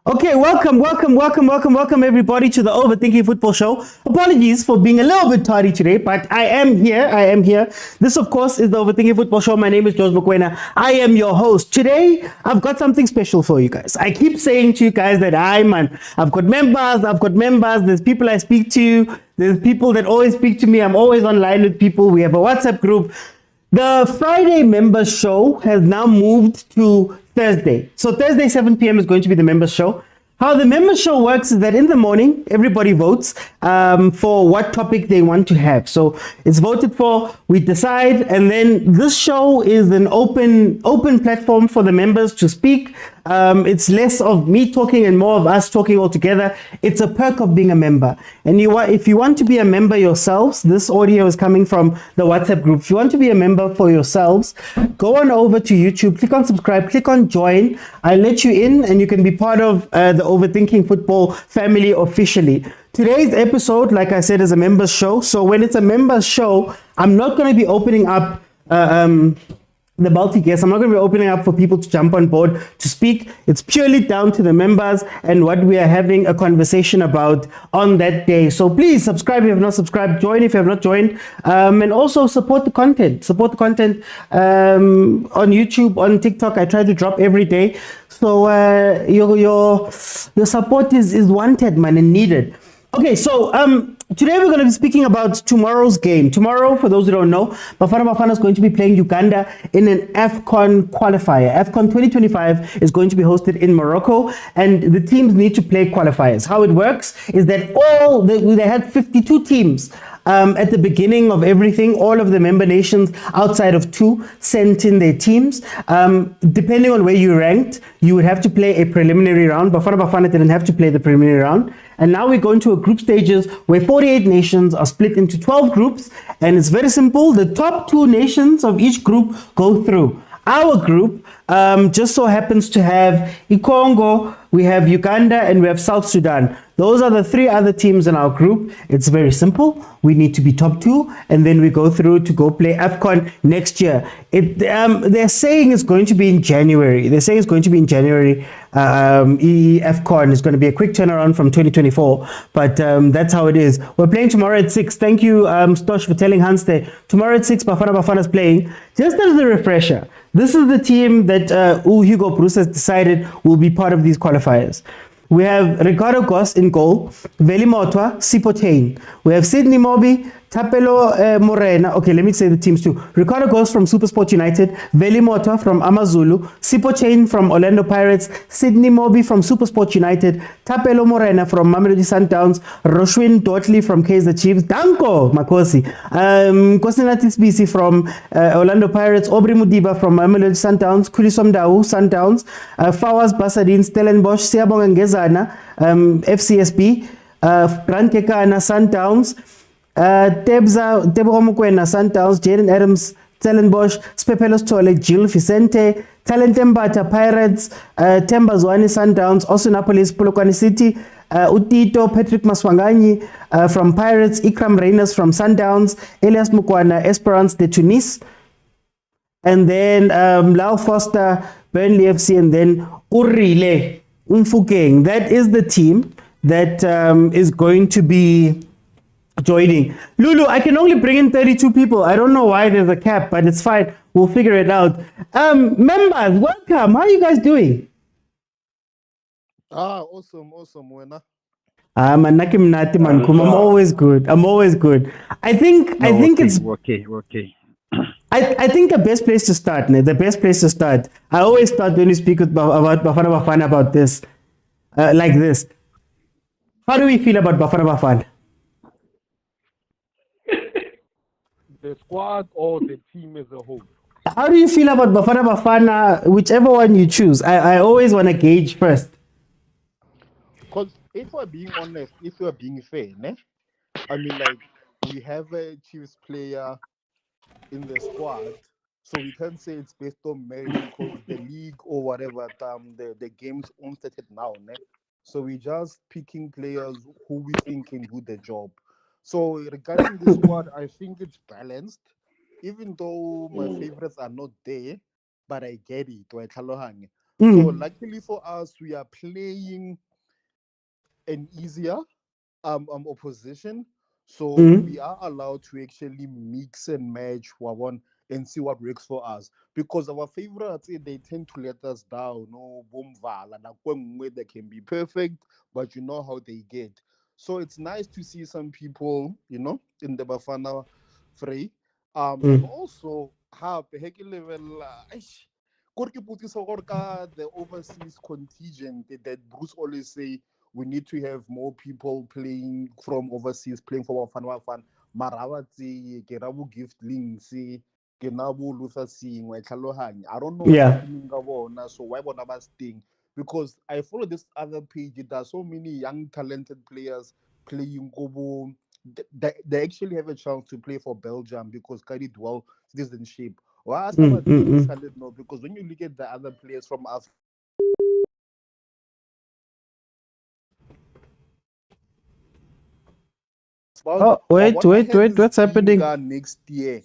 Okay, welcome everybody to the Overthinking Football Show. Apologies for being a little bit tardy today, but I am here. This, of course, is the Overthinking Football Show. My name is George Mokwena. I am your host. Today, I've got something special for you guys. I keep saying to you guys that I've got members, there's people I speak to, there's people that always speak to me. I'm always online with people. We have a WhatsApp group. The Friday members show has now moved to Thursday. So Thursday, 7 p.m. is going to be the members show. How the members show works is that in the morning, everybody votes for what topic they want to have. So it's voted for, we decide, and then this show is an open platform for the members to speak. It's less of me talking and more of us talking all together. It's a perk of being a member. And if you want to be a member yourselves, this audio is coming from the WhatsApp group. If you want to be a member for yourselves, go on over to YouTube, click on subscribe, click on join. I'll let you in and you can be part of the Overthinking Football family officially. Today's episode, like I said, is a members show. So when it's a members show, I'm not going to be opening up the multi-guests. I'm not going to be opening up for people to jump on board to speak. It's purely down to the members and what we are having a conversation about on that day. So please subscribe if you have not subscribed, join if you have not joined, and also support the content. On YouTube, on TikTok. I try to drop every day. So your support is wanted, man, and needed. Okay, so today we're going to be speaking about tomorrow's game. Tomorrow, for those who don't know, Bafana is going to be playing Uganda in an AFCON qualifier. AFCON 2025 is going to be hosted in Morocco, and the teams need to play qualifiers. How it works is that they had 52 teams. At the beginning of everything, all of the member nations outside of two sent in their teams. Depending on where you ranked, you would have to play a preliminary round. Bafana didn't have to play the preliminary round. And now we're going to a group stages where 48 nations are split into 12 groups. And it's very simple. The top two nations of each group go through. Our group just so happens to have Congo, we have Uganda, and we have South Sudan. Those are the three other teams in our group. It's very simple. We need to be top two, and then we go through to go play AFCON next year. They're saying it's going to be in January. AFCON is going to be a quick turnaround from 2024, but that's how it is. We're playing tomorrow at 6. Thank you, Stosh, for telling Hans there. Tomorrow at 6, Bafana is playing. Just as a refresher, this is the team that Hugo Broos has decided will be part of these qualifiers. We have Ricardo Goss in goal, Veli Motwa, Sipho Chain. We have Sydney Mobi, Tapelo Morena. Okay, let me say the teams too. Ricardo Goss from Supersport United, Veli Motwa from Amazulu, Sipho Chain from Orlando Pirates, Sydney Mobi from Supersport United, Tapelo Morena from Mamelodi Sundowns, Roshwin Dotley from Kaizer Chiefs, Danko Makosi, Kosinati Spisi from Orlando Pirates, Aubrey Mudiba from Mamelodi Sundowns, Kulisom Dau Sundowns, Fawaz Basadin, Stellenbosch, Siabonga Ngezana, FCSB, Grant Kekana Sundowns, Tebo Mokwena Sundowns, Jaden Adams Stellenbosch, Spepelos Tole, Jill Vicente, Talentembata Pirates, Temba Zwane Sundowns, Osinapolis Polokwane City, Utito Patrick Maswanganyi from Pirates, Ikram Reyners from Sundowns, Elias Mukwana Esperance de Tunis, and then Lau Foster Burnley FC, and then Urile Umfukeng. That is the team that is going to be joining. Lulu, I can only bring in 32 people. I don't know why there's a cap, but it's fine. We'll figure it out. Members, welcome. How are you guys doing? Awesome, Wena. I'm always good. I think it's okay. I think the best place to start. I always start when we speak about Bafana about this, like this. How do we feel about Bafana? The squad or the team as a whole? How do you feel about Bafana, whichever one you choose? I always want to gauge first. Because if we're being honest, if we're being fair, I mean, like, we have a Chiefs player in the squad, so we can't say it's based on merit because the league or whatever, the game's own started now, so we're just picking players who we think can do the job. So regarding the squad, I think it's balanced. Even though my favorites are not there, but I get it. So luckily for us, we are playing an easier opposition. So we are allowed to actually mix and match one and see what works for us. Because our favorites, they tend to let us down. No, they can be perfect, but you know how they get. So it's nice to see some people, in the Bafana fray. And also have level the overseas contingent that Bruce always say we need to have more people playing from overseas, playing for Bafana. Marawa gift links, Luther seeing I don't know what's happening so why would sting? Because I follow this other page, there are so many young talented players playing Gobo. They actually have a chance to play for Belgium because Kadi dual citizenship. Why ask about this? No, because when you look at the other players from Africa, wait, what's happening? Next year.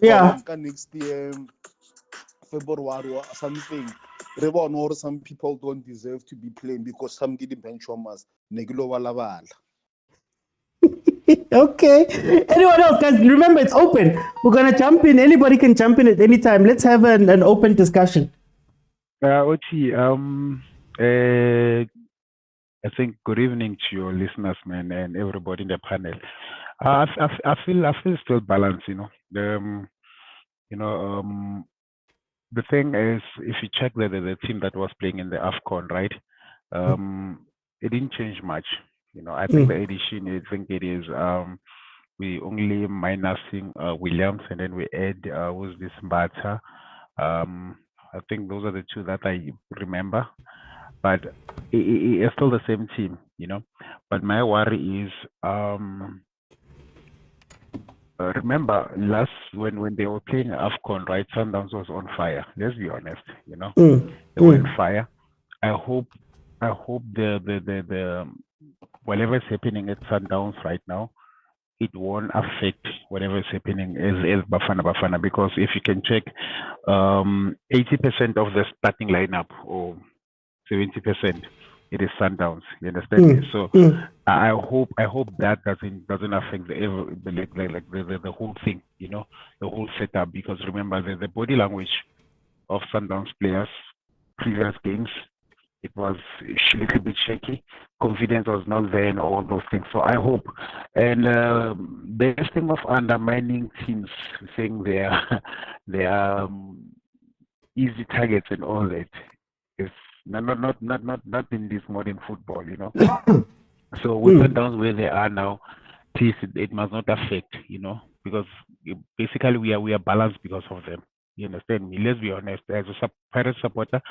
Yeah. Next year, February or something. Or some people don't deserve to be playing because some didn't benchmark us. Okay. Anyone else, guys? Remember, it's open. We're gonna jump in. Anybody can jump in at any time. Let's have an open discussion. Oti, I think good evening to your listeners, man, and everybody in the panel. I feel still balanced, The the thing is, if you check the team that was playing in the AFCON, right? It didn't change much. I think the addition, I think it is we only minusing Williams, and then we add who's this Mbata. I think those are the two that I remember, but it's still the same team, But my worry is, remember last when they were playing AFCON, right? Sundowns was on fire. Let's be honest, they were on fire. I hope the whatever is happening at Sundowns right now, it won't affect whatever is happening as Bafana, because if you can check, 80% of the starting lineup or 70%, it is Sundowns. You understand me? So I hope that doesn't affect the whole thing, the whole setup. Because remember the body language of Sundowns players, previous games, it was a little bit shaky. Confidence was not there and all those things. So I hope. And the thing of undermining teams, saying they are easy targets and all that, is not in this modern football, So with Sundowns where they are now, please, it must not affect, because basically we are balanced because of them. You understand me? Let's be honest. As a parent supporter,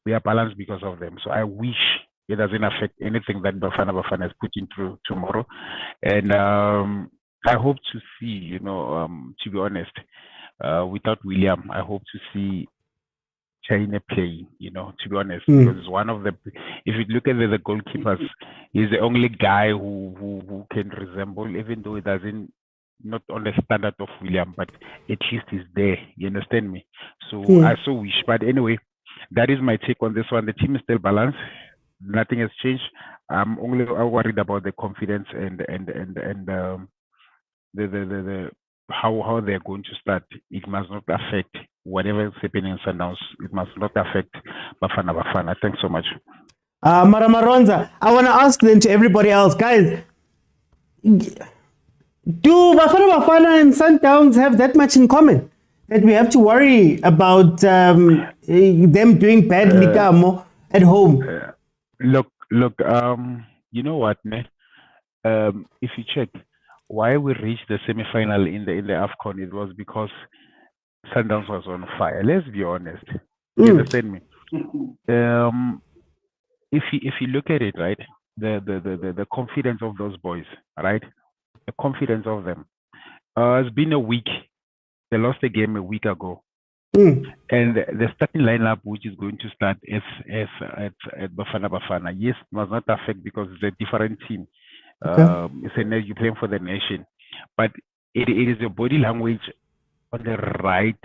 we are balanced because of them. So I wish it doesn't affect anything that Bafana is putting through tomorrow. And I hope to see, to be honest, without William, I hope to see China playing, to be honest, because it's one of the, if you look at the goalkeepers, he's the only guy who can resemble, even though it doesn't, not on the standard of William, but at least he's there. You understand me? So I so wish. But anyway, that is my take on this one. The team is still balanced. Nothing has changed. I'm only worried about the confidence and the how they're going to start. It must not affect whatever is happening in Sundowns. It must not affect Bafana. Thanks so much. Maramaronza, I want to ask then to everybody else, guys. Do Bafana and Sundowns have that much in common that we have to worry about them doing badly at home? Look. You know what, ne? If you check why we reached the semi-final in the AFCON, it was because Sundowns was on fire. Let's be honest. You understand me? If you look at it, right, the confidence of those boys, right, the confidence of them. It's been a week. They lost a game a week ago. And the starting lineup, which is going to start at Bafana, yes, must not affect because it's a different team. It's you're playing for the nation, but it is your body language on the right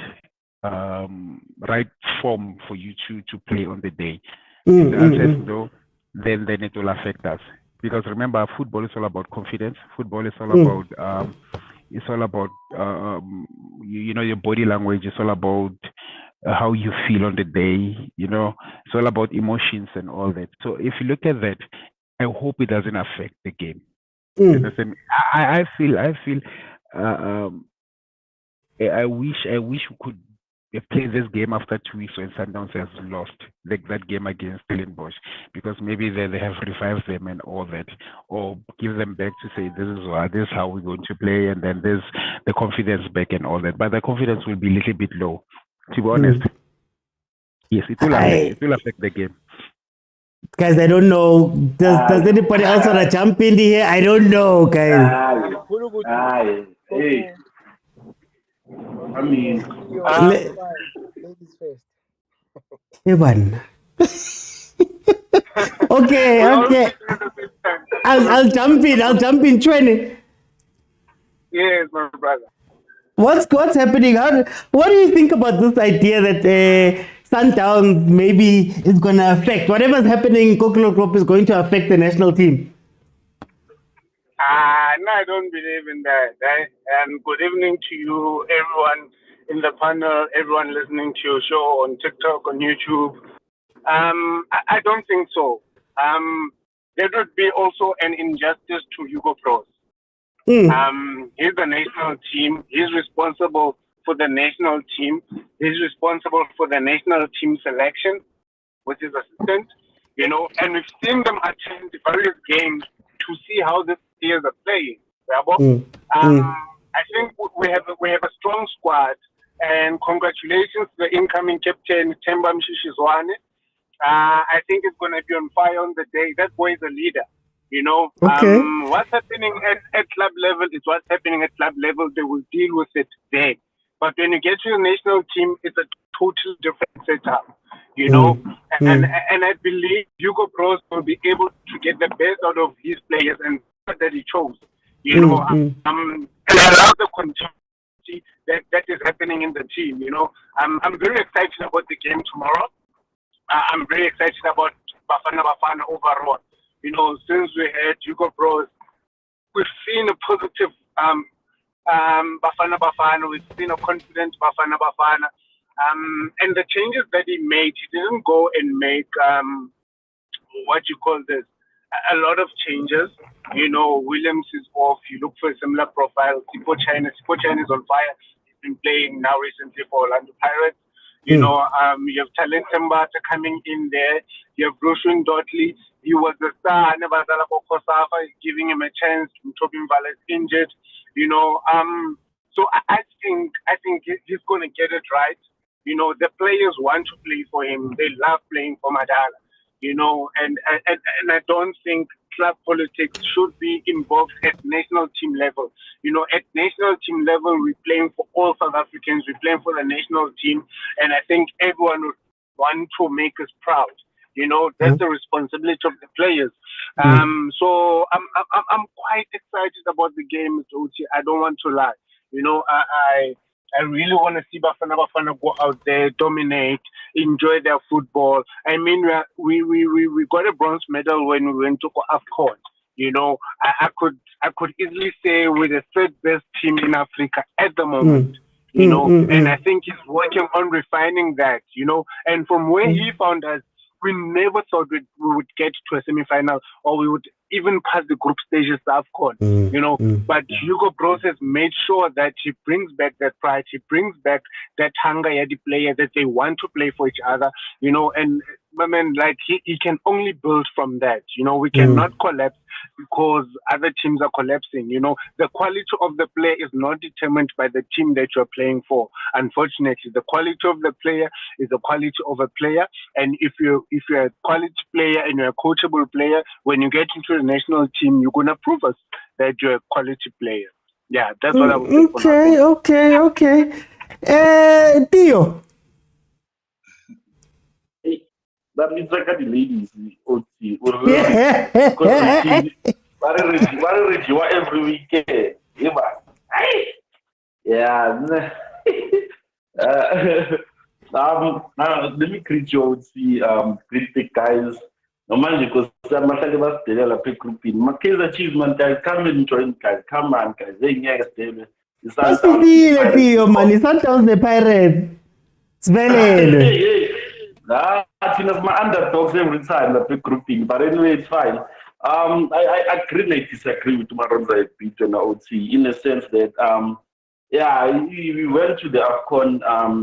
right form for you to play on the day. If the answer is no, then it will affect us. Because remember, football is all about confidence. Football is all about your body language. It's all about how you feel on the day. It's all about emotions and all that. So if you look at that, I hope it doesn't affect the game. I feel I wish we could play this game after 2 weeks when Sundowns has lost, like that game against Stellenbosch, because maybe they have revived them and all that, or give them back to say this is how we're going to play, and then there's the confidence back and all that. But the confidence will be a little bit low, to be honest. Yes, it will affect the game. Guys, I don't know. Does anybody else want to jump in here? I don't know, guys. Hey. I mean, ladies first. Evan. Okay. I'll jump in 20. Yes, my brother. What's happening? What do you think about this idea that Sundowns maybe is going to affect whatever's happening in Kokolo Group is going to affect the national team? No, I don't believe in that. And good evening to you, everyone in the panel, everyone listening to your show on TikTok, on YouTube. I don't think so. There would be also an injustice to Hugo Broos. He's the national team. He's responsible for the national team. He's responsible for the national team selection, which is assistant, and we've seen them attend various games to see how the players are playing. I think we have a strong squad, and congratulations to the incoming captain, Themba Mshishizwane. I think it's going to be on fire on the day. That boy is a leader. What's happening at club level is what's happening at club level. They will deal with it there. But when you get to the national team, it's a totally different setup, And I believe Hugo Broos will be able to get the best out of his players and that he chose. And I love the continuity that is happening in the team. I'm very excited about the game tomorrow. I'm very excited about Bafana overall. Since we had Hugo Broos, we've seen a positive Bafana. We've seen a confident Bafana. And the changes that he made, he didn't go and make a lot of changes. Williams is off. You look for a similar profile. Tipo China is on fire. He's been playing now recently for Orlando Pirates. You have Talent Mbata coming in there. You have Bruce Dotley. He was the star. Nebazala Kosafa is giving him a chance. Tobin Vala is injured. So I think he's going to get it right. The players want to play for him. They love playing for Madala. And I don't think club politics should be involved at national team level. At national team level, we're playing for all South Africans. We're playing for the national team. And I think everyone would want to make us proud. That's the responsibility of the players. So I'm quite excited about the game, Uchi. I don't want to lie. I really want to see Bafana go out there, dominate, enjoy their football. I mean, we got a bronze medal when we went to AFCON. I could easily say we're the third best team in Africa at the moment. And I think he's working on refining that. And from where he found us, we never thought we would get to a semi-final or we would even pass the group stages of AFCON, But Hugo Broos has made sure that he brings back that pride, he brings back that hunger at the player that they want to play for each other, and he can only build from that. We cannot collapse because other teams are collapsing. The quality of the player is not determined by the team that you're playing for. Unfortunately, the quality of the player is the quality of a player. And if you're a quality player and you're a coachable player, when you get into the national team, you're going to prove us that you're a quality player. Yeah, that's what I would say. Okay. Theo. That means like the ladies, what every weekend. Yeah. Let me greet you, greet the guys. No man, because I'm not going to tell you, group in my Kaizer Chiefs, man, guys, come and join, guys. Come on, guys. They next day. The Sundowns, the Basicile, Pirates. tío, man. It's Sundowns the Pirates. Svelele. Hey. Thina my underdogs every time, the big grouping. But anyway, it's fine. I agree, I disagree with Maronza a bit on OT in the sense that, yeah, we went to the AFCON,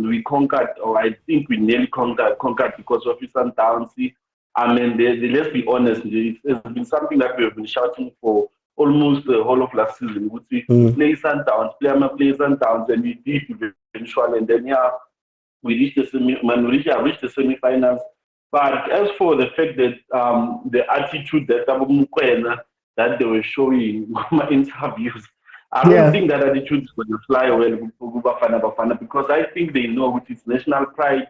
we conquered, or I think we nearly conquered because of Sundowns. I mean, let's be honest, it's been something that we have been shouting for almost the whole of last season. We play Sundowns, play Sundowns, and we did eventually. And then, yeah, we reached the reached the semi-finals. But as for the fact that the attitude that mokwena that they were showing in my interviews, I don't think that attitude is going to fly well with Bafana because I think they know with its national pride.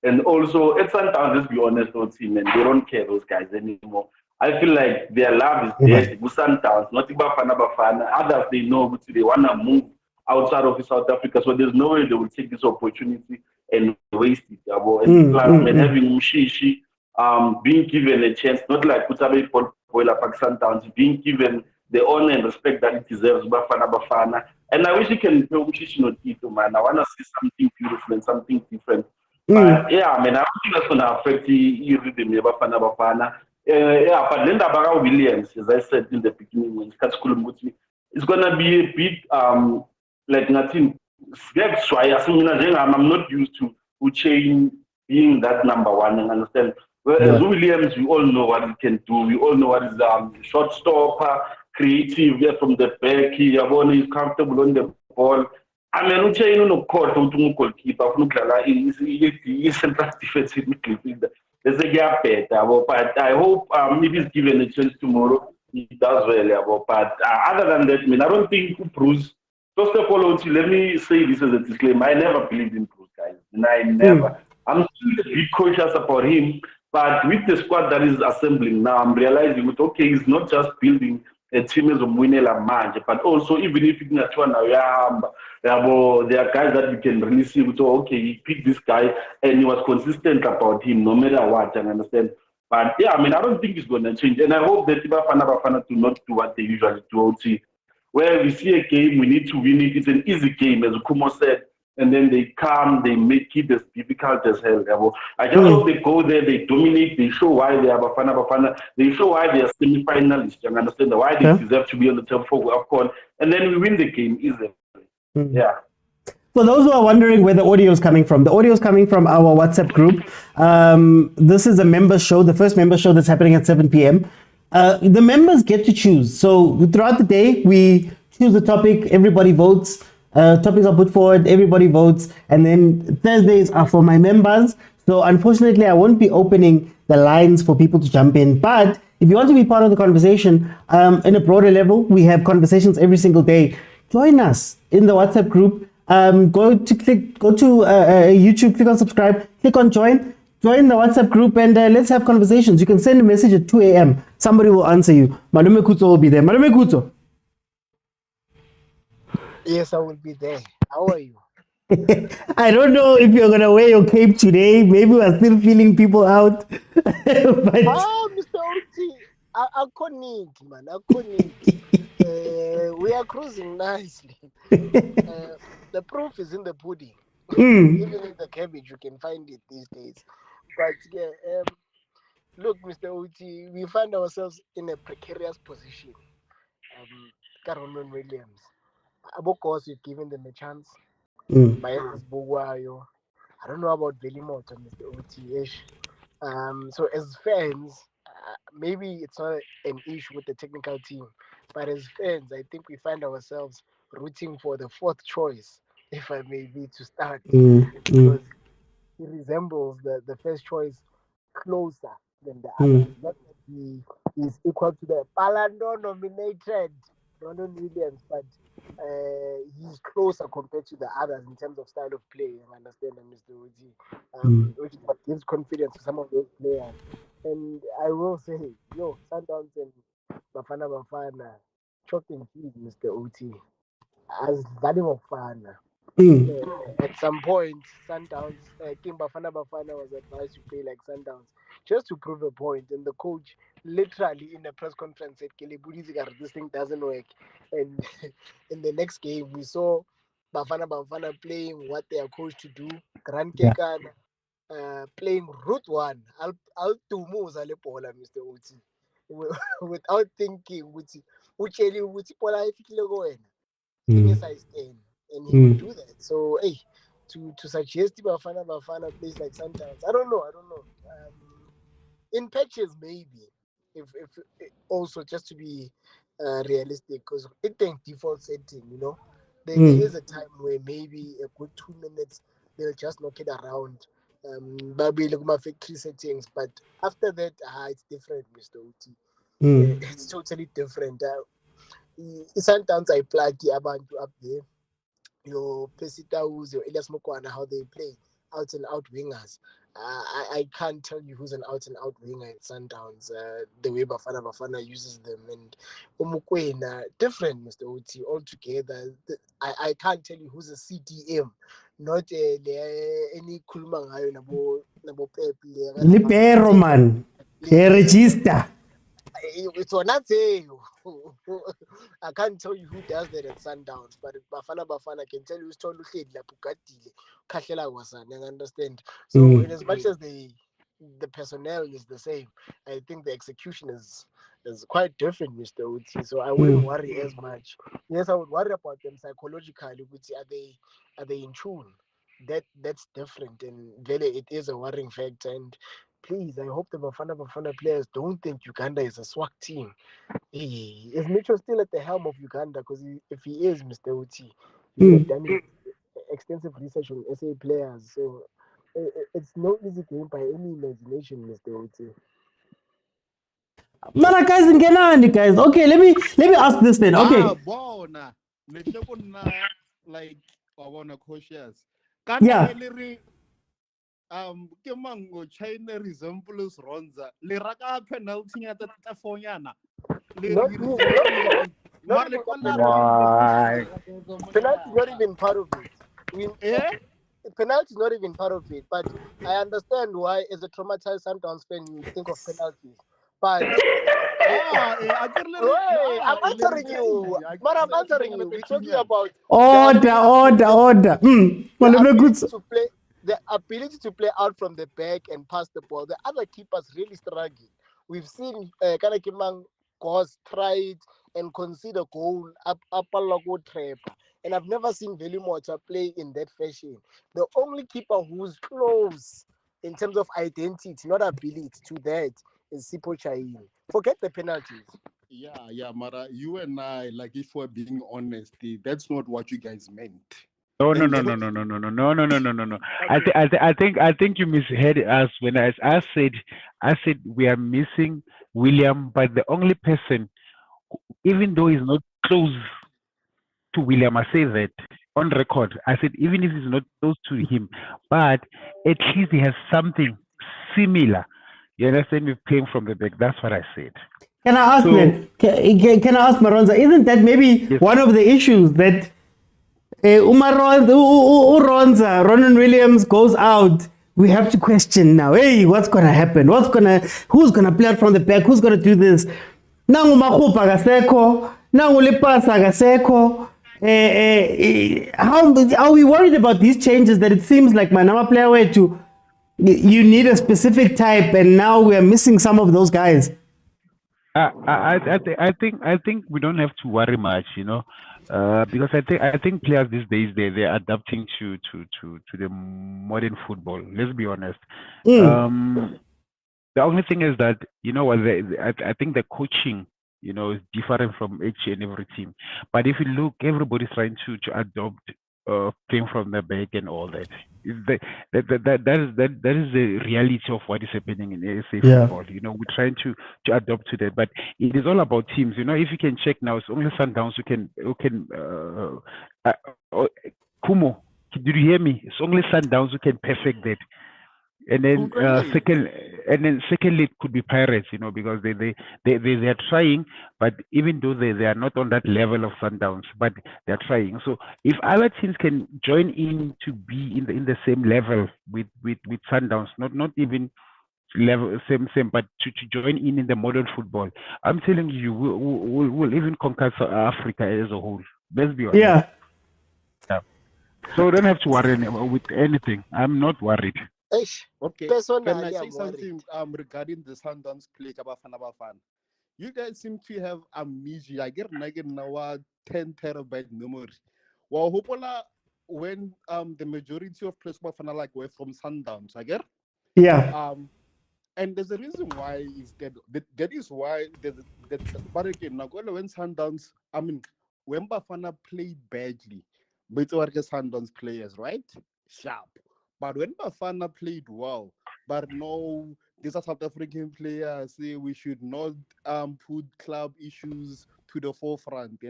And also, at Sundowns, let's be honest, no team, and they don't care those guys anymore. I feel like their love is dead. With Sundowns, not Bafana. Others, they know they want to move outside of South Africa, so there's no way they will take this opportunity and waste it. And plus, having Mushishi being given a chance, not like Kutabe Boiler Pakistan Towns, being given the honor and respect that it deserves, Bafana. And I wish he can tell Mushishi not Tito, man. I want to see something beautiful and something different. But yeah, I mean, I don't think that's going to affect you, the Bafana. Yeah, but Linda Barra Williams, as I said in the beginning, when it's going to be a bit like nothing. That's why I'm not used to Uche being that number one. And understand. Whereas Williams, we all know what he can do. We all know what is short stopper, creative, from the back. He's comfortable on the ball. I mean, Uche no court to goalkeeper. He's central defensive midfielder. There's a gap better, but I hope if he's given a chance tomorrow, he does well. But other than that, I mean, I don't think Bruce. First of all, let me say this as a disclaimer. I never believed in Bruce, guys. And I never. I'm still a bit cautious about him. But with the squad that is assembling now, I'm realizing that, okay, he's not just building a team as a Mwinela Manje, but also even if it's not one, there are guys that you can really see, so, okay, he picked this guy and he was consistent about him no matter what, I understand. But yeah, I mean, I don't think it's going to change. And I hope that Bafana do not do what they usually do. Where we see a game, we need to win it. It's an easy game, as Kumo said. And then they come, they make it as difficult as hell. I just hope they go there, they dominate, they show why they are Bafana. They show why they are semi-finalists. You understand why they deserve to be on the top four, of course. And then we win the game easily. Yeah. For those who are wondering where the audio is coming from, the audio is coming from our WhatsApp group. This is a member show, the first member show that's happening at 7 p.m. The members get to choose. So throughout the day, we choose the topic, everybody votes. Topics are put forward, everybody votes, and then Thursdays are for my members. So unfortunately, I won't be opening the lines for people to jump in. But if you want to be part of the conversation in a broader level, we have conversations every single day. Join us in the WhatsApp group. Go to YouTube, click on subscribe, click on join the WhatsApp group, and let's have conversations. You can send a message at 2 a.m. Somebody will answer you. Malume Kuto will be there. Malume Kuto. Yes, I will be there. How are you? I don't know if you're going to wear your cape today. Maybe we're still feeling people out. But... Mr. Oti, I couldn't, man. I couldn't. We are cruising nicely. The proof is in the pudding. Even in the cabbage, you can find it these days. But yeah, look, Mr. Oti, we find ourselves in a precarious position. Caroline Williams. Abokos, you've given them a chance. I don't know about Velimoto, Mr. Oti. So as fans, maybe it's not an issue with the technical team, but as fans, I think we find ourselves rooting for the fourth choice, if I may be, to start. Because he resembles the first choice closer than the others. Not that he is equal to the Ballon d'Or nominated Ronald Williams, but he's closer compared to the others in terms of style of play. I understand, Mr. Uji, which is what gives confidence to some of those players. And I will say, Sundowns and Bafana, chalk and cheese, Mr. Uti, as Zadim of Fana. At some point, Sundowns, King Bafana was advised to play like Sundowns just to prove a point. And the coach literally in the press conference said, this thing doesn't work. And in the next game, we saw Bafana playing what they are coached to do. Grand Yeah. Kekan playing route one. I'll do moves, Mr. Uti. Without thinking, Uti Pola size 10, and he would do that. So, hey, to suggest Bafana plays like Sundowns, I don't know. In patches, maybe, if also just to be realistic, because it takes default setting, there is a time where maybe a good 2 minutes they'll just knock it around. Maybe look my factory settings, but after that, it's different, Mr. Uti. It's totally different. Sometimes I plug abantu up there. Your Pesitaus, your Elias Mokwena, how they play out and out wingers. I can't tell you who's an out and out winger at Sundowns. The way Bafana uses them, and mokwena different, Mr. Uti, altogether. I can't tell you who's a CDM, not any kulmangayo nabo Pep. Libero man, register. It's not say I can't tell you who does that at Sundowns, but Bafana can tell you who's told la Pugatile, Kashela Wasan, and understand. So in as much as the personnel is the same, I think the execution is quite different, Mr. Uti. So I wouldn't worry as much. Yes, I would worry about them psychologically. Are they in tune? That's different, and really it is a worrying factor. And please, I hope the Bafana players don't think Uganda is a swag team. Is Mitchell still at the helm of Uganda? Because if he is, Mr. Uti, he has done extensive research on SA players. So it's no easy game by any imagination, Mr. Uti. Mara guys, guys. Okay, let me ask this then. Okay. Like I wanna cautious. Yeah. Ke mango China resembles Ronza. Le raka penalty at the Tafonyana. Penalty is not even part of it. Penalty is not even part of it. But I understand why, as a traumatized Sundowns fan, you think of penalties. But I'm answering you. But I'm answering you. We're talking about order. The ability to play out from the back and pass the ball. The other keepers really struggling. We've seen Kanakimang Gos try it and concede a goal up trap. And I've never seen Velimota play in that fashion. The only keeper who's close in terms of identity, not ability, to that is Sipo Chaini. Forget the penalties. Yeah, Mara, you and I, like, if we're being honest, that's not what you guys meant. No. I think you misheard us when I said we are missing William, but the only person, even though he's not close to William, I say that on record. I said even if he's not close to him, but at least he has something similar. You understand? We're playing from the back. That's what I said. Can I ask then? Can I ask Maronza? Isn't that maybe one of the issues that Uronza, Ronan Williams goes out? We have to question now. Hey, what's gonna happen? Who's gonna play out from the back? Who's gonna do this? Nangu makupa gaseko, nangu lipasa gaseko. How are we worried about these changes that it seems like Manama player way to you need a specific type, and now we are missing some of those guys? I think we don't have to worry much, because I think players these days they're adapting to the modern football. Let's be honest. The only thing is that I think the coaching is different from each and every team. But if you look, everybody's trying to adopt playing from the back and all that. That is the reality of what is happening in SA football. We're trying to adapt to that, but it is all about teams. If you can check now, it's only Sundowns who can Kumo, did you hear me? It's only Sundowns who can perfect that. And then Really? secondly, it could be Pirates, because they are trying, but even though they are not on that level of Sundowns, but they're trying. So if other teams can join in to be in the same level with Sundowns, not even level same, but to join in the modern football, I'm telling you, we'll even conquer South Africa as a whole. Let's be honest. Yeah. Yeah. So don't have to worry with anything. I'm not worried. Eish, Okay. Can personally, I say I'm worried. something regarding the Sundowns play Bafana? You guys seem to have amnesia. I get now 10 terabyte memory. Well, hopola when the majority of players Bafana like were from Sundowns, I get. Yeah. And there's a reason why is that is why but again now when Sundowns, I mean when Bafana played badly, but it's like Sundowns players, right? Sharp. But when Bafana played well, but no, these are South African players, say we should not put club issues to the forefront.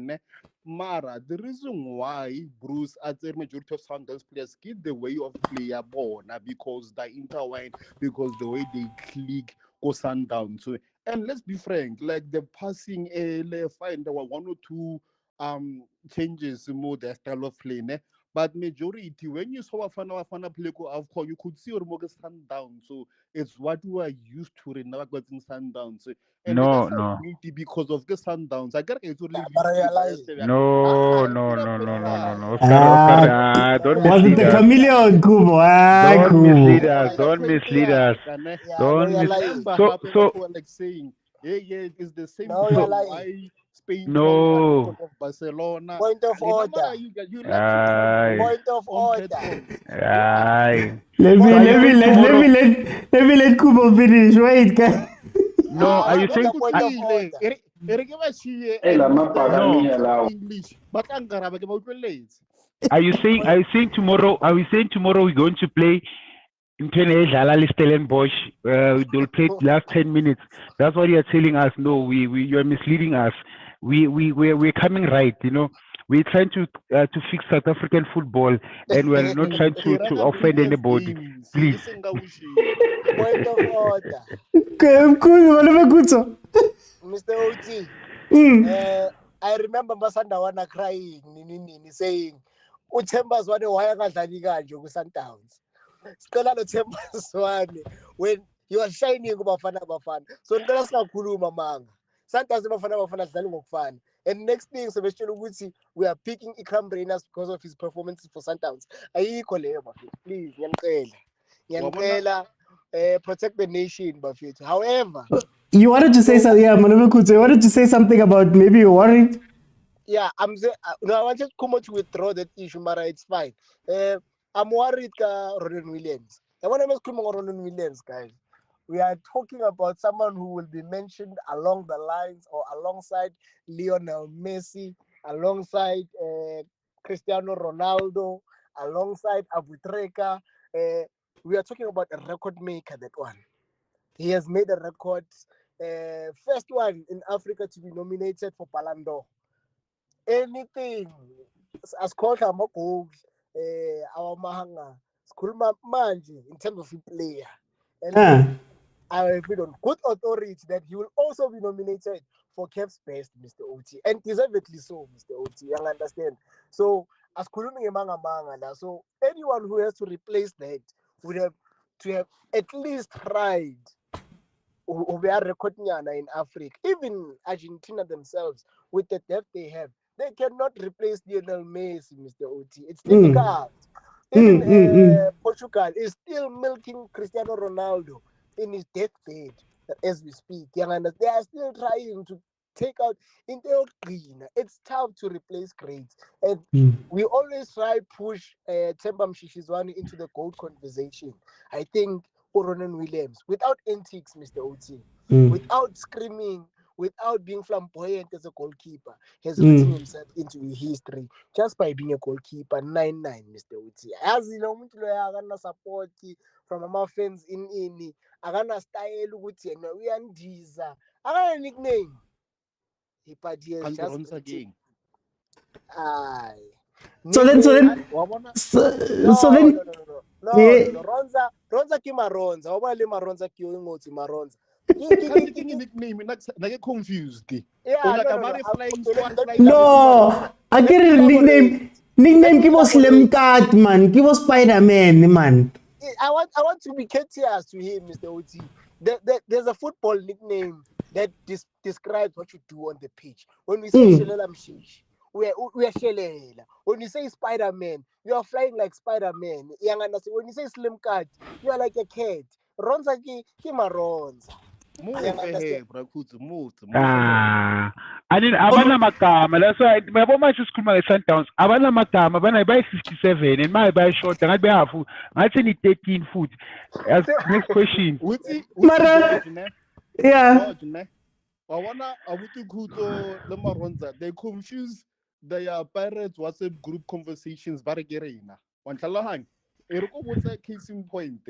Mara, the reason why Bruce at the majority of Sundowns players get the way of player born because they intertwine, because the way they click go Sundown. So and let's be frank, like the passing fine, there were one or two changes more their style of play. But majority, when you saw Bafana play go AFCON, you could see Ormoga Sundown. So it's what we are used to in now getting Sundowns. So, and No, that's no. because of the Sundowns. I got to Realize. No. Ah, Oscar, don't was it mislead the us. chameleon, Kubo? Ah, Don't Kubo. mislead us. Don't mislead us. Yeah, Don't no, mis- you're lying. So like saying, yeah, it's the same No, thing. you're lying. Why Spain No. because of Barcelona? Point of order. You like to troll Point of on order. platforms. Aye. Let So are you saying tomorrow? me let Kubo finish. Wait, guys. No, are you saying? Point of order. Hey, lama No. pagamia lao. English, but Angara, Are you saying tomorrow? Are we saying tomorrow we're going to play in Stellenbosch? They'll play last 10 minutes. That's what you're telling us. No, you're misleading us. We're coming right. We're trying to fix South African football, and we're not trying to offend anybody. Please. Point of order. Mr. OT. I remember Masandawana crying, saying, Uchembers one why ngadlali kanje ku Sundowns. Sicela lo Chambers one when he was shining kubafana. So ngicela singakhuluma manga. Sundowns bafana dlali ngokufana. And next thing sebeshela ukuthi we are picking Ikram Reyners because of his performances for Sundowns. Ayikho leyo bafethu. Please ngiyacela. Protect the nation bafethu. However, You wanted to say something, yeah, Manubekutsu. You wanted to say something about maybe you're worried? Yeah, I wanted Kumo to withdraw that issue, Mara, it's fine. I'm worried Ronan Williams. And when I'm talking about Ronan Williams, guys, we are talking about someone who will be mentioned along the lines or alongside Lionel Messi, alongside Cristiano Ronaldo, alongside Abu Treka. We are talking about a record maker, that one. He has made a record. First one in Africa to be nominated for Ballon d'Or. Anything as called our goals, our mahanga, skulma manje in terms of player. And I have been on good authority that he will also be nominated for CAF's best, Mr. OT. And deservedly so, Mr. OT. You understand? So as kulumi manga, so anyone who has to replace that would have to have at least tried. We are recording in Africa. Even Argentina themselves, with the depth they have, they cannot replace Lionel Messi, Mr. OT. It's difficult. Even Portugal is still milking Cristiano Ronaldo in his deathbed as we speak. They are still trying to take out in their green. It's tough to replace greats. And we always try push Themba Mshishizwane into the GOAT conversation. I think Ronan Williams, without antics, Mr. OT, without screaming, without being flamboyant as a goalkeeper, has written himself into history just by being a goalkeeper. 9-9, Mr. OT. As you know, I support from my fans in agana style ukuthi yena uyandiza agana nickname but he has just again. aye So then, Ronza ki Maronza. Oba le Maronza ki ngoti Maronza. Nickname like confused. No, I get a nickname. Nickname give us Slim Cat, man. Give us Spider-Man, man. I want to be courteous to him, Mr. Oti. There's a football nickname that describes what you do on the pitch. When we say Shelela Mshish, we are Shelela. When you say Spider-Man, you are flying like Spider-Man. When you say Slim Cat, you are like a cat. Ronza ki Maronza. Move. I didn't abana makama. That's why my mama just called my Sundowns. Abana makama. When I buy 57 and my buy short and I buy half. I say 13 foot. Next question. Yeah. They confuse their Pirates WhatsApp group conversations. Case in point.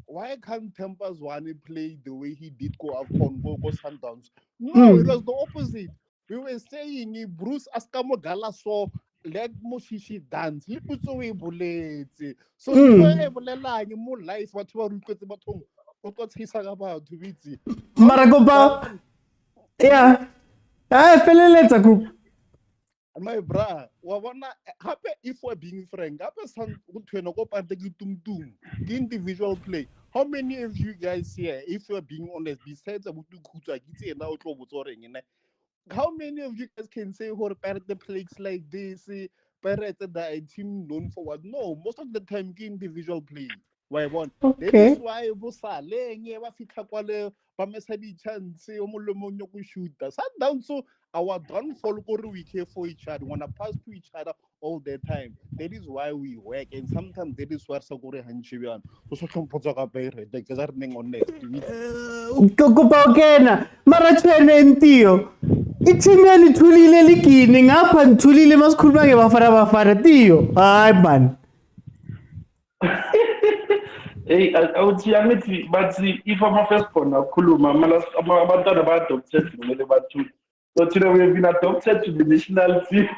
Why can't Tempers One play the way he did go Sundowns? No, it was the opposite. We were saying Bruce Askamogala saw let Moshishi dance. He puts away bullets. So more life what you are what's he about to be Maragoba. Yeah. I feel let's a group. My bra, happy if we're being frank, individual play. How many of you guys here, if you're being honest, besides how many of you guys can say who the plays like this, Pirates that a team known for what? No, most of the time individual play. Why one? Okay. That is why chance shoot down so our downfall we care for each other, wanna pass to each other all the time. That is why we work, and sometimes that is where Sakore Hanchivian also come put a bear like the on next. Kokopakena, Marachene Tio. It's a man truly liking up and truly must could bang Bafana Tio. Ay man. Hey, I would say, but see, if I'm a first born, I'm about to so today we have been adopted to the national team.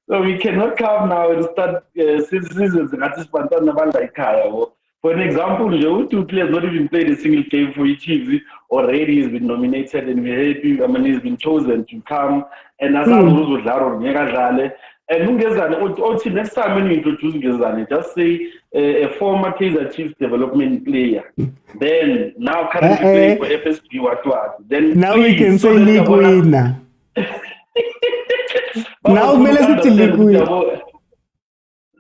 So we cannot come now and start seasons like Kaya. For an example, Joe, 2 players not even played a single game for each Chiefs already has been nominated and we're happy. I mean, he's been chosen to come. And as and next time when you introduce Gezani, just say a former Kaizer Chiefs development player. Then now currently playing for FSP Watwa. Then now we can say league winner. Now Melissa league winner.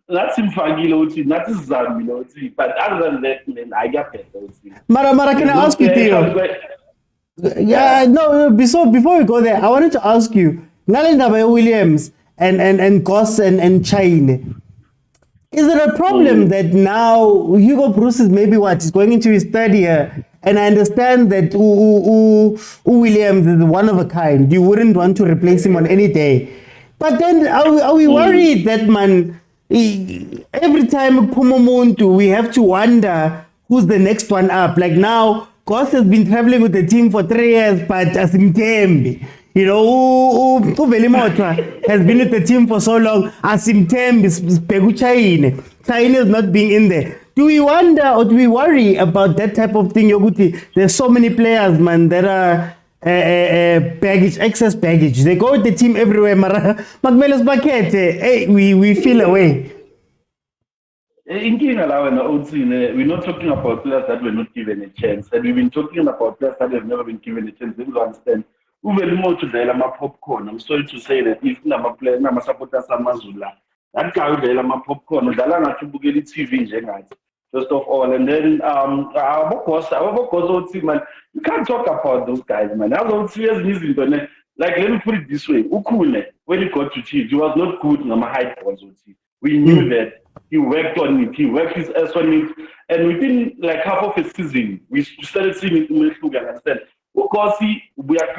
That's in Fagilo, that is Zambi, but other than that, man, I got better. Mara, can I ask you, Theo? Yeah, no, before we go there, I wanted to ask you, Nalinda Williams and Goss and Chaine. Is there a problem that now Hugo Broos is maybe is going into his 3rd year? And I understand that Williams is one of a kind. You wouldn't want to replace him on any day. But then are we worried that, man, every time Pumomuntu, we have to wonder who's the next one up? Like now, Goss has been traveling with the team for 3 years, but Asimtembi. You know, Velimotwa has been with the team for so long. Asimtembi, Chaine is not being in there. Do we wonder or do we worry about that type of thing, Yoguti? There's so many players, man, that are baggage, excess baggage. They go with the team everywhere. Hey, we feel away. In King we're not talking about players that were not given a chance. And we've been talking about players that have never been given a chance. They will understand. Popcorn. I'm sorry to say that if I'm player, I'm a supporter, that guy will popcorn. TV first of all, and then man, you can't talk about those guys, man. I was serious like let me put it this way: Ukune, when he got to Chiefs, he was not good. Height was we knew that he worked on it. He worked his ass on it, and within like half of a season, we started seeing it in the understand. Because we are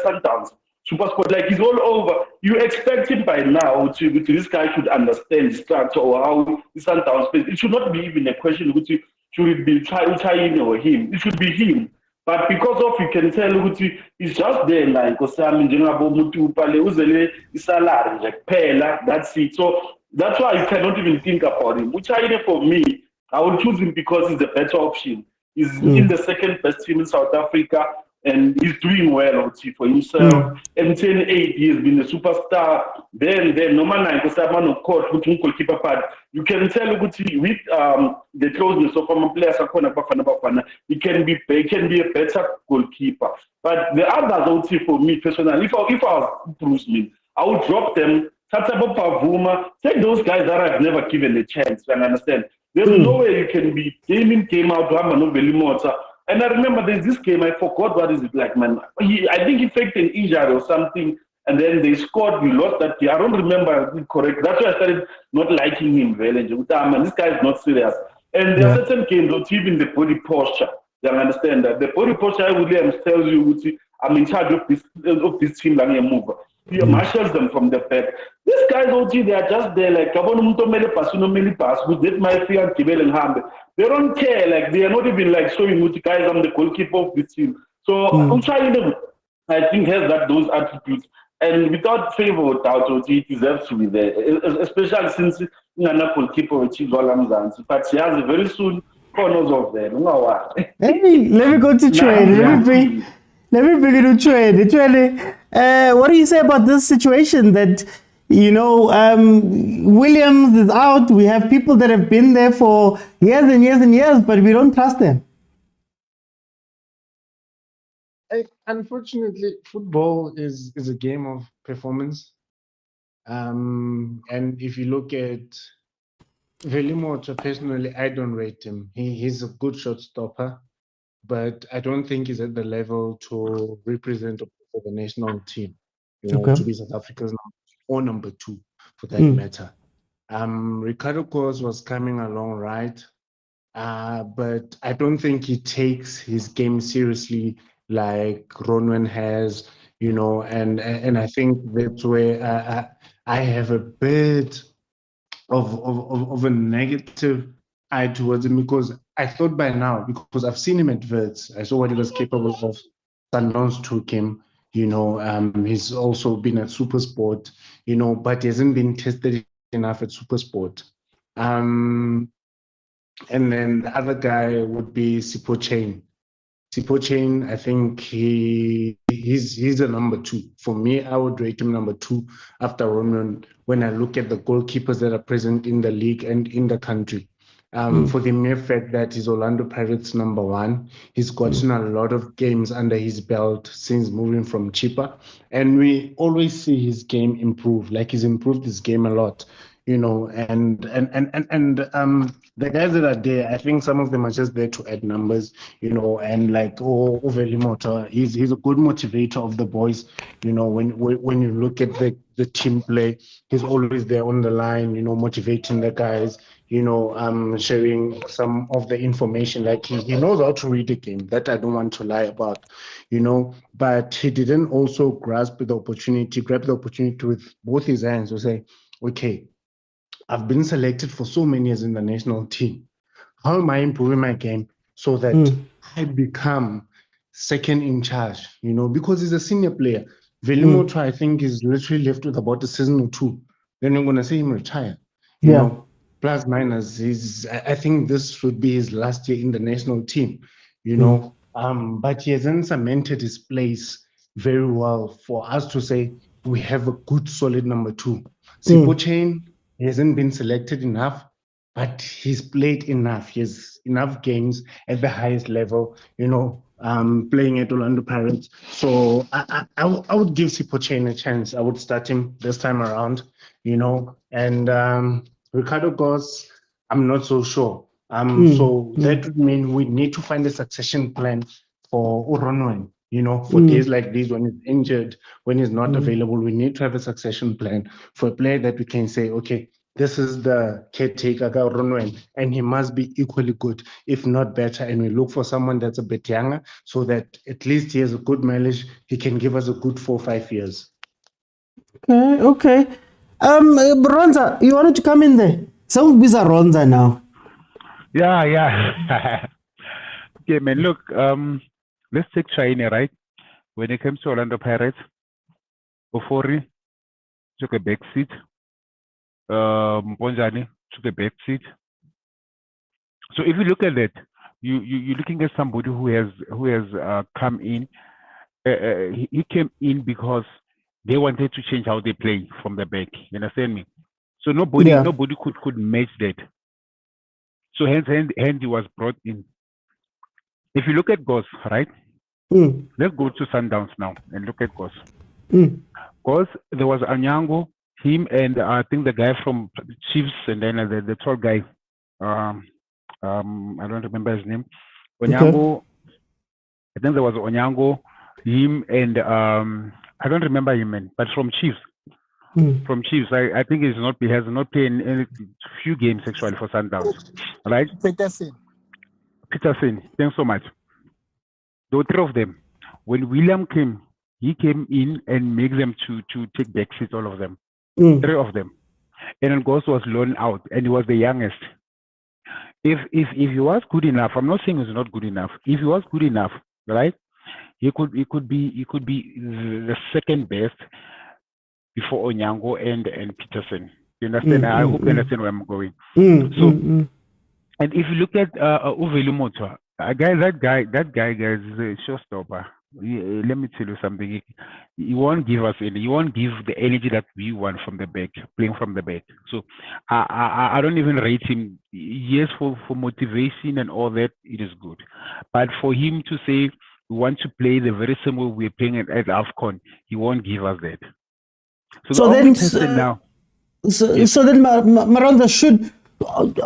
Sundowns, Supersport, like he's all over. You expect him by now to this guy should understand the structure or how the Sundowns plays. It should not be even a question which should it be trying or him. It should be him. But because of, you can tell ukuthi it's just there like osami njengabo umuntu upale uzele isalary nje kuphela, that's it. So that's why you cannot even think about him. Muchayine, for me, I would choose him because he's a better option. He's in the second best team in South Africa, and he's doing well for himself. And 10-8, he has been a superstar. Then no man like man of court goalkeeper part. You can tell with the closeness of our players Bafana, he can be a better goalkeeper. But the others, I would say, for me personally, if I was Bruce, I would drop them. Take those guys that I've never given a chance. And understand, there's no way you can be game out. And I remember there's this game, I forgot what is it like, man. I think he faked an injury or something, and then they scored. We lost that game. I don't remember it correct. That's why I started not liking him. Man, this guy is not serious. And there are certain games, not even the body posture. You understand that the body posture, Williams tells you, I'm in charge of this team. He marshals them from the back. These guys, they are just there like, with my fear and hand. They don't care, like they are not even like showing which guys I'm the goalkeeper of the team. So I'm trying them, I think, has those attributes. And without favor or doubt, he deserves to be there. Especially since Nana goalkeeper which is all I'm saying. But he has a very soon corners of there. Hey, let me go to trade. Let me bring it to trade. What do you say about this situation that, Williams is out? We have people that have been there for years and years and years, but we don't trust them. Unfortunately, football is a game of performance. And if you look at Velimoto, personally, I don't rate him. He's a good shot stopper, but I don't think he's at the level to represent for the national team, to be South Africa's number 2 for that matter. Ricardo Kos was coming along right, but I don't think he takes his game seriously like Ronwen has, and I think that's where I have a bit of a negative eye towards him, because I thought by now, because I've seen him at Verts, I saw what he was capable of. Sundowns took him, he's also been at Supersport, but he hasn't been tested enough at Supersport. And then the other guy would be Sipho Chain. Sipho Chain, I think he's a number 2. For me, I would rate him number 2 after Roman when I look at the goalkeepers that are present in the league and in the country. For the mere fact that he's Orlando Pirates number 1, he's gotten a lot of games under his belt since moving from Chippa, and we always see his game improve. Like, he's improved his game a lot, and the guys that are there, I think some of them are just there to add numbers, and like Velimoto, he's a good motivator of the boys, when you look at the team play, he's always there on the line, motivating the guys, sharing some of the information. Like, he knows how to read the game, that I don't want to lie about, but he didn't also grab the opportunity with both his hands to say, okay, I've been selected for so many years in the national team. How am I improving my game so that I become second in charge, because he's a senior player. Velimoto, I think, is literally left with about a season or 2. Then you're going to see him retire. Plus minus, I think this should be his last year in the national team, but he hasn't cemented his place very well for us to say we have a good, solid number 2. Sipho Chain, he hasn't been selected enough, but he's played enough. He has enough games at the highest level, playing at Orlando Pirates. So I would give Sipho Chain a chance. I would start him this time around, and Ricardo Kos, I'm not so sure. So that would mean we need to find a succession plan for Uronwen. For days like these, when he's injured, when he's not available, we need to have a succession plan for a player that we can say, okay, this is the caretaker, Ronwen, and he must be equally good, if not better. And we look for someone that's a bit younger, so that at least he has a good mileage. He can give us a good 4 or 5 years. Okay. Ronza, you wanted to come in there? Some bizarre Ronza now. Yeah. Okay, man. Look, let's take China, right? When it comes to Orlando Pirates, Ofori took a back seat. Mponjane took a back seat. So if you look at that, you're looking at somebody who has come in. He came in because they wanted to change how they play from the back. You understand me? So nobody could match that. So hence he was brought in. If you look at Gos, right? Let's go to Sundowns now and look at Gos. Gos, there was Anyango, him, and I think the guy from Chiefs, and then the tall guy. I don't remember his name. Onyango. I think there was Onyango, him, and I don't remember him, man. But from Chiefs. From Chiefs, I think he has not played in any few games actually for Sundowns, right? Peterson, thanks so much. There were three of them. When William came, he came in and made them to take back seats, all of them, three of them. And then Ghost was loaned out, and he was the youngest. If he was good enough, I'm not saying he's not good enough. If he was good enough, right, he could be the second best before Onyango and Peterson. You understand? I hope you understand where I'm going. And if you look at Uwe Lumoto, that guy guys is a showstopper. Let me tell you something. He won't give us any. He won't give the energy that we want from the back, playing from the back. So I don't even rate him. Yes, for motivation and all that, it is good. But for him to say we want to play the very same way we're playing at AFCON, he won't give us that. So then, Maranda, should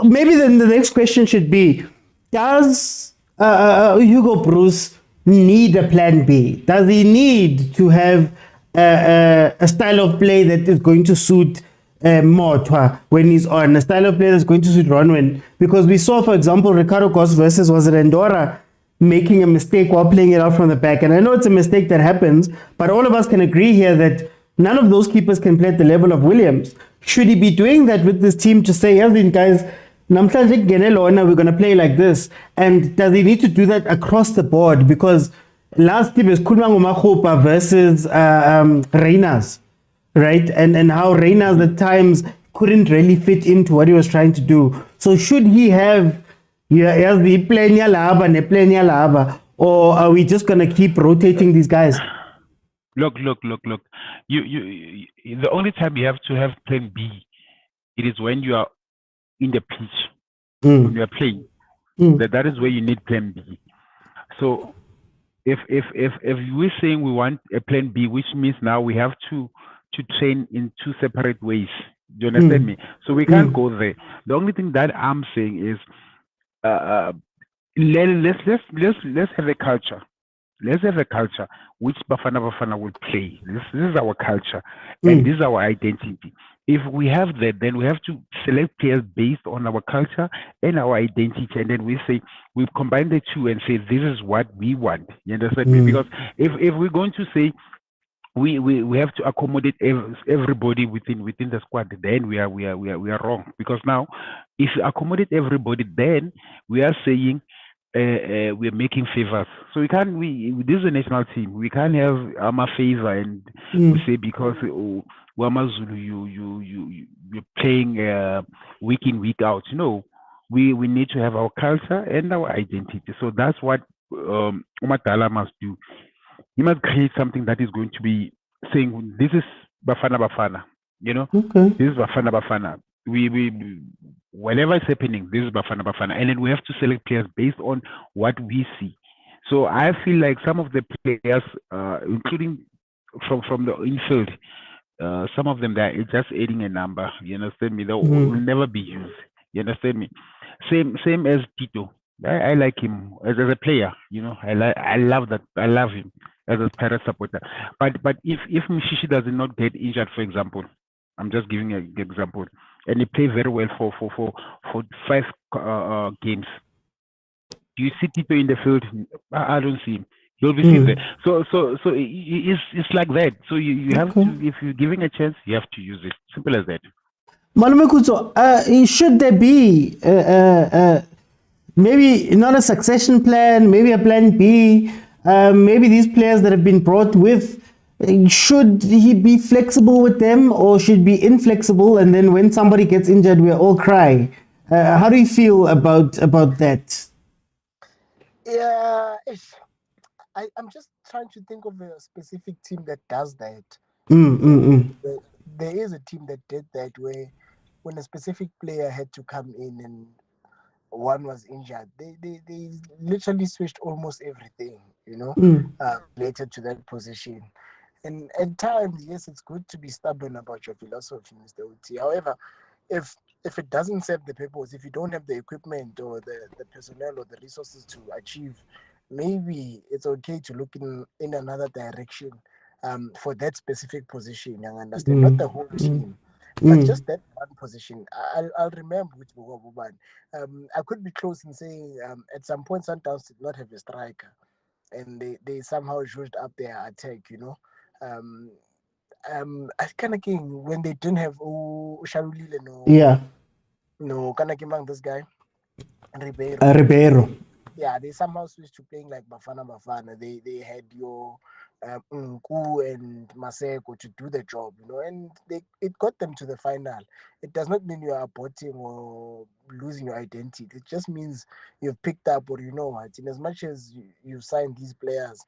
maybe then the next question should be: does Hugo Broos need a plan B? Does he need to have a style of play that is going to suit Motwa when he's on, a style of play that's going to suit Ronwen? Because we saw, for example, Ricardo Gos versus was it Andorra making a mistake while playing it out from the back. And I know it's a mistake that happens, but all of us can agree here that none of those keepers can play at the level of Williams. Should he be doing that with this team to say, yes, guys, namhlanje kungenelona, we're going to play like this? And does he need to do that across the board? Because last team is Kulmangumahopa versus Reyners, right? And how Reyners at times couldn't really fit into what he was trying to do. So should he have the plan yalaba ne plan yalaba, or are we just going to keep rotating these guys? Look. You the only time you have to have plan B, it is when you are in the pitch, when you are playing. That is where you need plan B. So if we're saying we want a plan B, which means now we have to train in two separate ways. Do you understand me? So we can't go there. The only thing that I'm saying is let's have a culture. Let's have a culture which Bafana will play. This is our culture, and this is our identity. If we have that, then we have to select players based on our culture and our identity, and then we combine the two and say this is what we want. You understand me? Because if we're going to say we have to accommodate everybody within the squad, then we are wrong. Because now, if you accommodate everybody, then we are saying we're making favors. So this is a national team. We can't have a favor and we say because Wamazulu you're playing week in, week out. No, we need to have our culture and our identity. So that's what Umatala must do. He must create something that is going to be saying this is Bafana. You know, this is Bafana. We whatever is happening, this is Bafana, and then we have to select players based on what we see. So I feel like some of the players, including from the infield, some of them they're just adding a number. You understand me? They will never be used. You understand me? Same as Tito. I like him as a player. You know, I love that. I love him as a Pirate supporter. But if Mshishi does not get injured, for example, I'm just giving an example, and he played very well for 5 games. Do you see Tito in the field? I don't see him. He'll be seen there. So it's like that. So you have to, if you're giving a chance, you have to use it. Simple as that. Malume Kutso, should there be maybe not a succession plan, maybe a plan B, maybe these players that have been brought with, should he be flexible with them or should be inflexible? And then when somebody gets injured, we all cry. How do you feel about that? Yeah, I'm just trying to think of a specific team that does that. There is a team that did that where when a specific player had to come in and one was injured, they literally switched almost everything, related to that position. And at times, yes, it's good to be stubborn about your philosophy, Mr. Uti. However, if it doesn't serve the purpose, if you don't have the equipment or the personnel or the resources to achieve, maybe it's okay to look in another direction for that specific position. You understand? Not the whole team, but just that one position. I'll remember with Buban. I could be close in saying at some point Sundowns did not have a striker, and they somehow zhuzhed up their attack. I kind of came when they didn't have Sharulile, no, kind of came among this guy, Ribeiro. Yeah, they somehow switched to playing like Bafana. They had your Nku and Maseko to do the job, and it got them to the final. It does not mean you are aborting or losing your identity. It just means you've picked up, or in as much as you've signed these players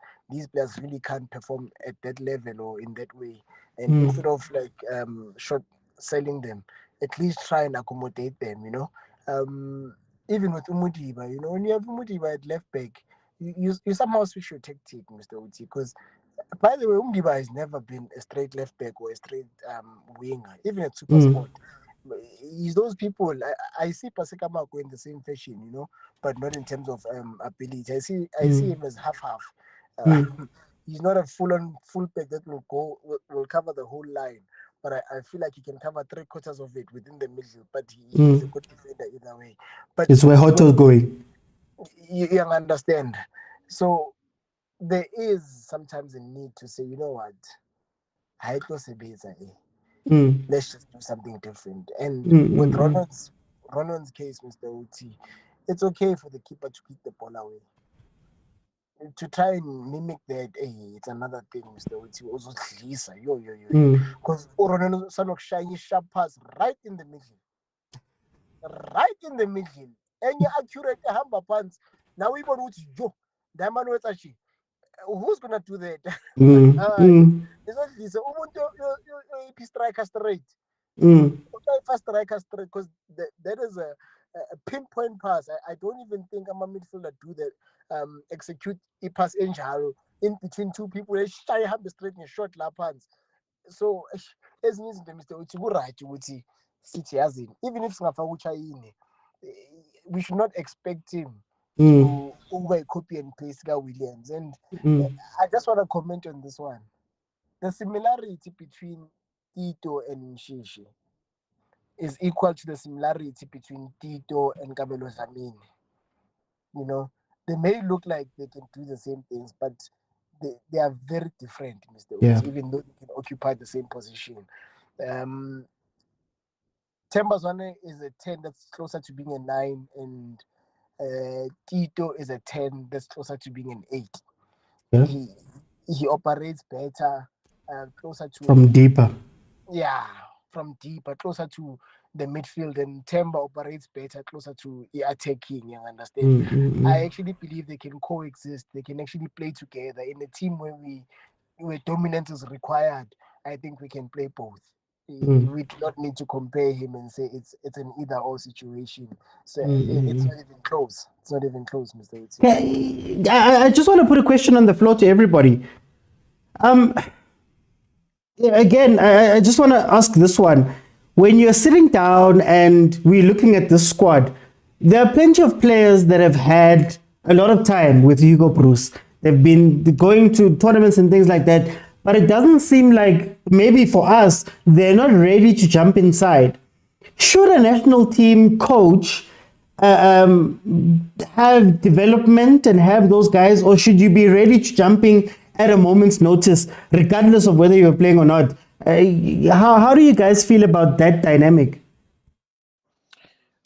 really can't perform at that level or in that way. And instead of like short selling them, at least try and accommodate them, even with Umudiba, when you have Umudiba at left back, you somehow switch your tactic, Mr. Uti, because by the way, Umudiba has never been a straight left back or a straight winger, even at supersport. He's those people. I see Paseka go in the same fashion, but not in terms of ability. I see him as half. He's not a full back that will cover the whole line. But I feel like he can cover 3/4 of it within the middle. But he's a good defender either way. But it's where Hoto's going. You understand. So there is sometimes a need to say, you know what, let's just do something different. And with Ronald's case, Mr. Uti, it's okay for the keeper to kick the ball away. To try and mimic that, it's another thing, Mr. Uti. Also, because Ronaldo Sanok shiny sharp pass right in the middle, and you're accurate hammer pants. Now we want to Joe. Diamond was actually who's gonna do that? It's not this. You striker straight. Fast striker straight, because that is a pinpoint pass. I don't even think I'm a midfielder do that. Execute a pass in between two people. Shy have the straight and short lap hands. So as means the Mr. Uti right Uti City as in, even if we should not expect him to over copy and paste Williams. And I just want to comment on this one. The similarity between Tito and Mshishi is equal to the similarity between Tito and Kabelo Zamini. They may look like they can do the same things, but they are very different, Mr. Uti, even though they can occupy the same position. Tembazwane is a 10 that's closer to being a 9, and Tito is a 10 that's closer to being an 8. Yeah. He operates better, closer to... From deeper. Yeah, from deeper, closer to the midfield, and Temba operates better, closer to attacking, you understand? I actually believe they can coexist. They can actually play together. In a team where dominance is required, I think we can play both. We do not need to compare him and say it's an either-or situation. So it's not even close. It's not even close, Mr. Uti. I just want to put a question on the floor to everybody. Again, I just want to ask this one. When you're sitting down and we're looking at this squad, there are plenty of players that have had a lot of time with Hugo Broos. They've been going to tournaments and things like that, but it doesn't seem like, maybe for us, they're not ready to jump inside. Should a national team coach have development and have those guys, or should you be ready to jumping at a moment's notice, regardless of whether you're playing or not? How do you guys feel about that dynamic?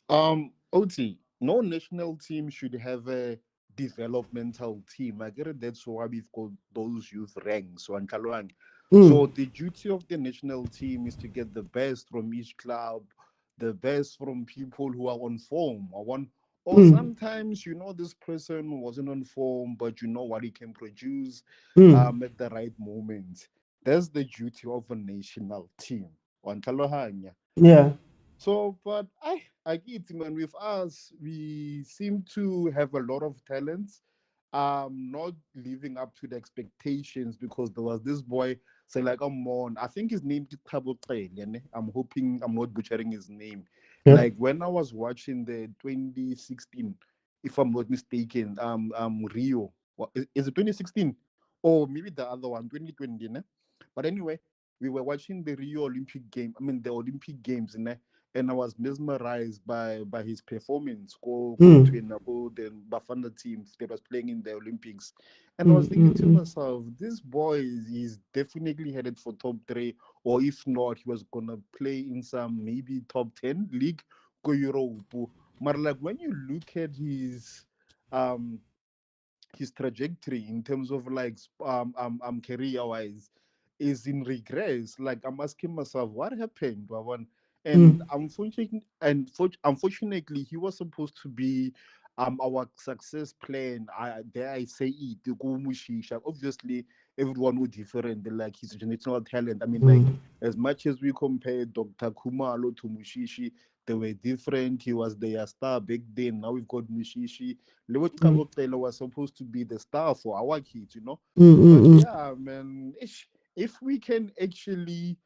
OT, no national team should have a developmental team. I get it. That's why we've got those youth ranks. So, Mm. so the duty of the national team is to get the best from each club, the best from people who are on form. Or sometimes, this person wasn't on form, but you know what he can produce at the right moment. That's the duty of a national team. Yeah. So, but I get, man, with us, we seem to have a lot of talents, not living up to the expectations because there was this boy, say like, I think his name is I'm hoping I'm not butchering his name. Yeah. Like when I was watching the 2016, if I'm not mistaken, Rio, is it 2016? Or maybe the other one, 2020, ne? But anyway, we were watching the Rio Olympic game, the Olympic Games, ne? And I was mesmerized by his performance to the Bafana team that was playing in the Olympics. And I was thinking to myself, this boy is definitely headed for top 3, or if not, he was gonna play in some maybe top 10 league go Europe. But like when you look at his trajectory in terms of like career wise is in regress. Like I'm asking myself, what happened, Wawan? And unfortunately, he was supposed to be our success plan. I say it, to go Mushisha. Obviously, everyone was different. Like his generational talent. Like as much as we compare Dr. Kumalo to Mushishi, they were different. He was their star back then. Now we've got Mushishi. Lewo Taylor was supposed to be the star for our kids, But yeah, man, if we can actually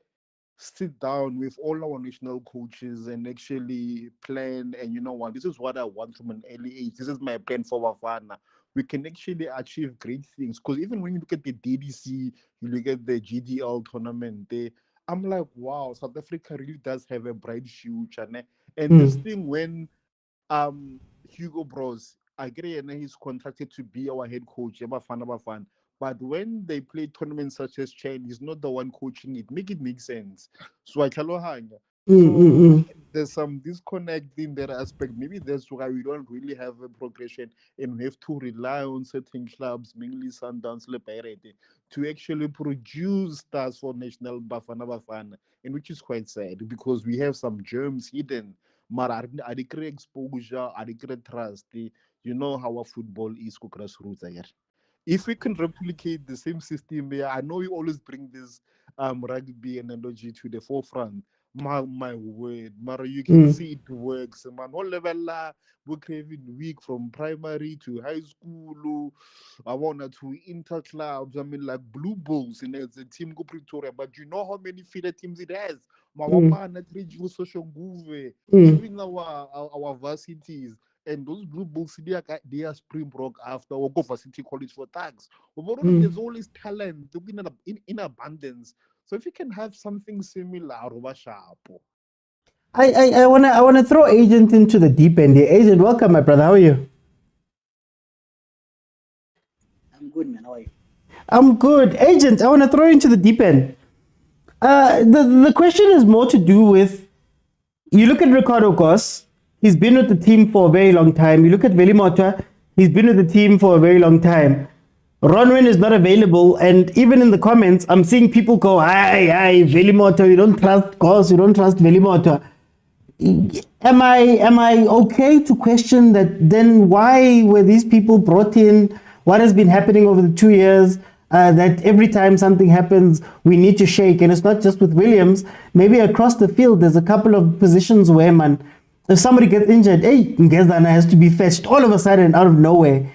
sit down with all our national coaches and actually plan, and this is what I want from an early age. This is my plan for Bafana. We can actually achieve great things. Because even when you look at the DDC, you look at the GDL tournament, I'm like, wow, South Africa really does have a bright future. And this thing when Hugo Broos, I agree, and he's contracted to be our head coach, Bafana. But when they play tournaments such as Chain, he's not the one coaching it. Make sense. So I So there's some disconnect in that aspect. Maybe that's why we don't really have a progression and we have to rely on certain clubs, mainly Sundowns, to actually produce stars for national Bafana, and which is quite sad because we have some germs hidden. Mara adequate exposure, adequate trust. You know how our football is grassroots here. If we can replicate the same system here, I know we always bring this rugby analogy to the forefront. My word, Mara, you can see it works. Man, whole level we're craving week from primary to high school. I wanted to inter clubs. Like Blue Bulls, it's a team go Pretoria, but you know how many feeder teams it has. Even our varsities. And those Blue Bulls, they are Springbok after or go for City College for tags. There's always talent in abundance. So if you can have something similar, I wanna throw Agent into the deep end here. Agent, welcome, my brother. How are you? I'm good, man. How are you? I'm good. Agent, I wanna throw you into the deep end. The question is more to do with, you look at Ricardo Goss, he's been with the team for a very long time. You look at Velimoto, he's been with the team for a very long time. Ronwen is not available, and even in the comments, I'm seeing people go, "Hi, Velimoto, you don't trust Goss, you don't trust Velimoto." Am I okay to question that? Then why were these people brought in? What has been happening over the 2 years? That every time something happens, we need to shake, and it's not just with Williams. Maybe across the field, there's a couple of positions where, man, if somebody gets injured, hey, Ngezana has to be fetched all of a sudden out of nowhere.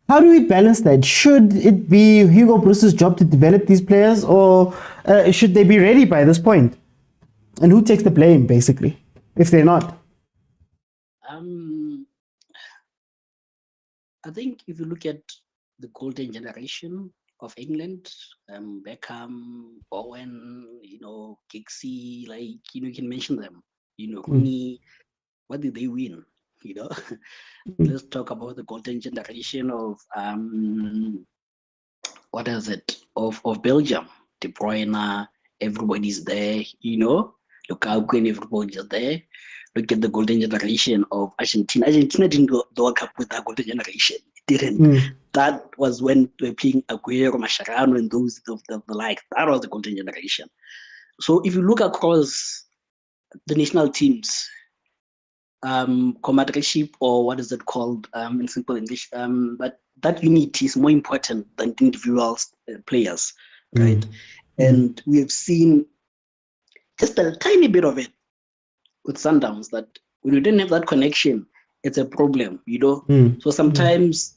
How do we balance that? Should it be Hugo Broos's job to develop these players, or should they be ready by this point? And who takes the blame, basically, if they're not? I think if you look at the golden generation of England, Beckham, Bowen, Giggsy, you can mention them. Rooney, what did they win? Let's talk about the golden generation of what is it? Of Belgium. De Bruyne, everybody's there, Lukaku and everybody's there. look at the golden generation of Argentina. Argentina didn't go the World Cup with that golden generation. It didn't. That was when they were playing Aguero, Mascherano, and those of the like. That was the golden generation. So if you look across the national teams, comradeship, or what is it called in simple English, but that unity is more important than individual players, right? And we have seen just a tiny bit of it with Sundowns, that when you don't have that connection, it's a problem, you know? So sometimes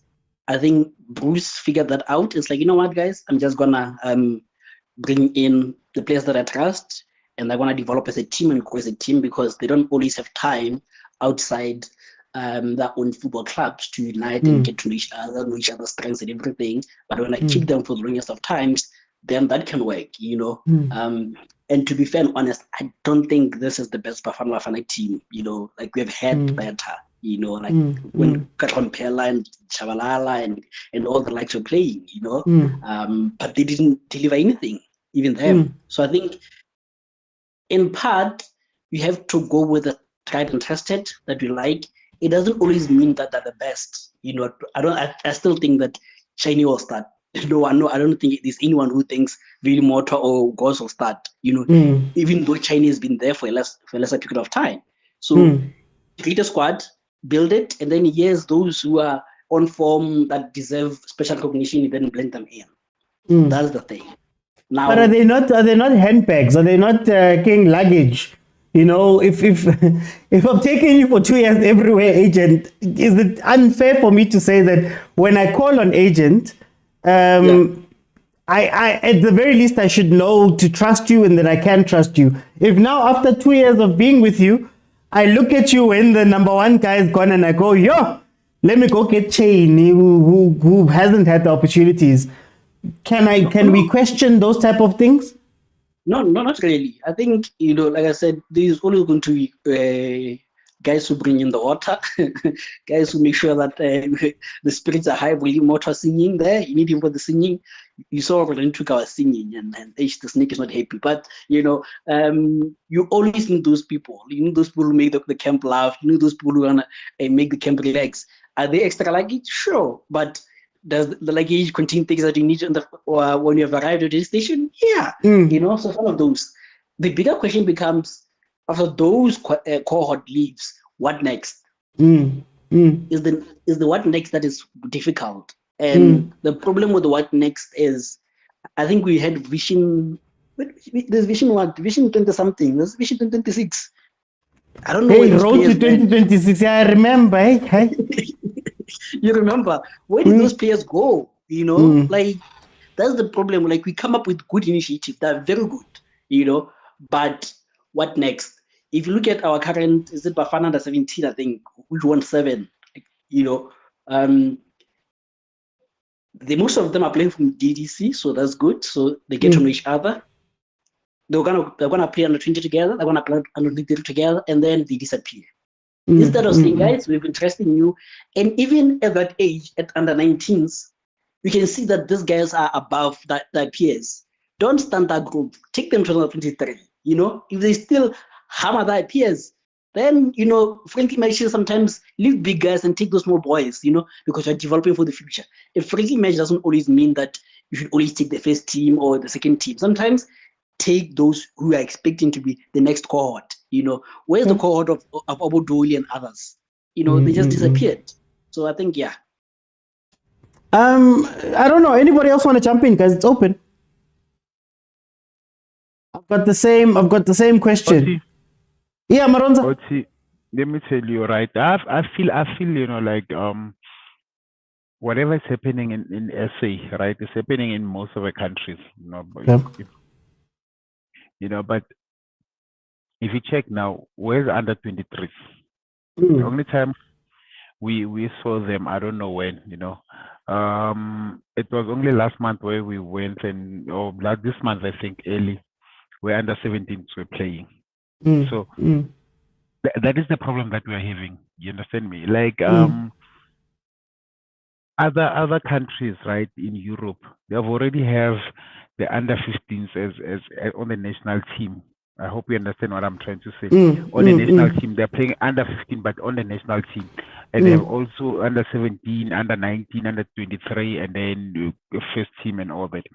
I think Broos figured that out. It's like, you know what, guys, I'm just gonna bring in the players that I trust, and they're gonna develop as a team and grow as a team, because they don't always have time outside their own football clubs to unite and get to know each other's strengths and everything. But when I keep them for the longest of times, then that can work, you know? And to be fair and honest, I don't think this is the best Bafana team, you know? Like, we've had better, you know, like when Katrompela and Chabalala and all the likes were playing, you know? But they didn't deliver anything, even them. So I think, in part, you have to go with the tried and tested that we like. It doesn't always mean that they're the best, you know? I still think that Chinese will start. No, I don't think there's anyone who thinks Vili Motor or Goss will start, you know, even though China has been there for a lesser period of time. So create a squad, build it, and then yes, those who are on form that deserve special recognition, then blend them in. That's the thing. Now, but are they not handbags? Are they not king luggage? You know, if I'm taking you for 2 years everywhere, agent, is it unfair for me to say that when I call on agent, I at the very least I should know to trust you and that I can trust you? If now after 2 years of being with you, I look at you when the number one guy is gone and I go, yo, let me go get Chain who hasn't had the opportunities. Can we question those type of things? No, not really. I think, you know, like I said, there's always going to be guys who bring in the water, guys who make sure that the spirits are high. William Motor singing there, you need him for the singing. You saw when took our singing, and the snake is not happy. But, you know, you always need those people. You need those people who make the camp laugh. You need those people who want to make the camp relax. Are they extra luggage? Sure. But does the luggage contain things that you need when you have arrived at the station? Yeah. You know, so some of those. The bigger question becomes, after those cohort leaves, what next? Is the what next that is difficult? And the problem with the what next is, I think we had vision. There's vision what? Vision 20 something. There's vision 2026. I don't know. Hey, road to 2026. Yeah, I remember. Hey. You remember, where did those players go? You know, like, that's the problem. Like, we come up with good initiatives that are very good, you know, but what next? If you look at our current, is it Bafana under 17, I think, which won 7, you know, most of them are playing from DDC, so that's good. So they get to know each other. They're gonna play under 20 together. They're gonna play under 30 together, and then they disappear. Instead of saying, guys, we've been trusting you, and even at that age, at under 19s, we can see that these guys are above their peers. Don't stand that group. Take them to another 23. You know, if they still hammer their peers, then, you know, friendly matches sometimes leave big guys and take those small boys, you know, because you're developing for the future. A friendly match doesn't always mean that you should always take the first team or the second team. Sometimes take those who are expecting to be the next cohort. You know, where's the cohort of Abu Doli and others? You know, they just disappeared. So I think, yeah. I don't know. Anybody else want to jump in? Guys, it's open. I've got the same question. Oti, Yeah, Maronza. Oti, let me tell you, right? I feel, you know, like whatever is happening in SA, right? It's happening in most of the countries, you know. But you know, but if you check now, where's under 23s? The only time we saw them, I don't know when, you know. It was only last month where we went, or this month, I think, early, where under 17s were playing. So that is the problem that we are having. You understand me? Like other countries, right, in Europe, they have already have the under 15s as on the national team, I hope you understand what I'm trying to say. On the national team, they're playing under 15, but on the national team. And they have also under 17, under 19, under 23, and then first team and all that.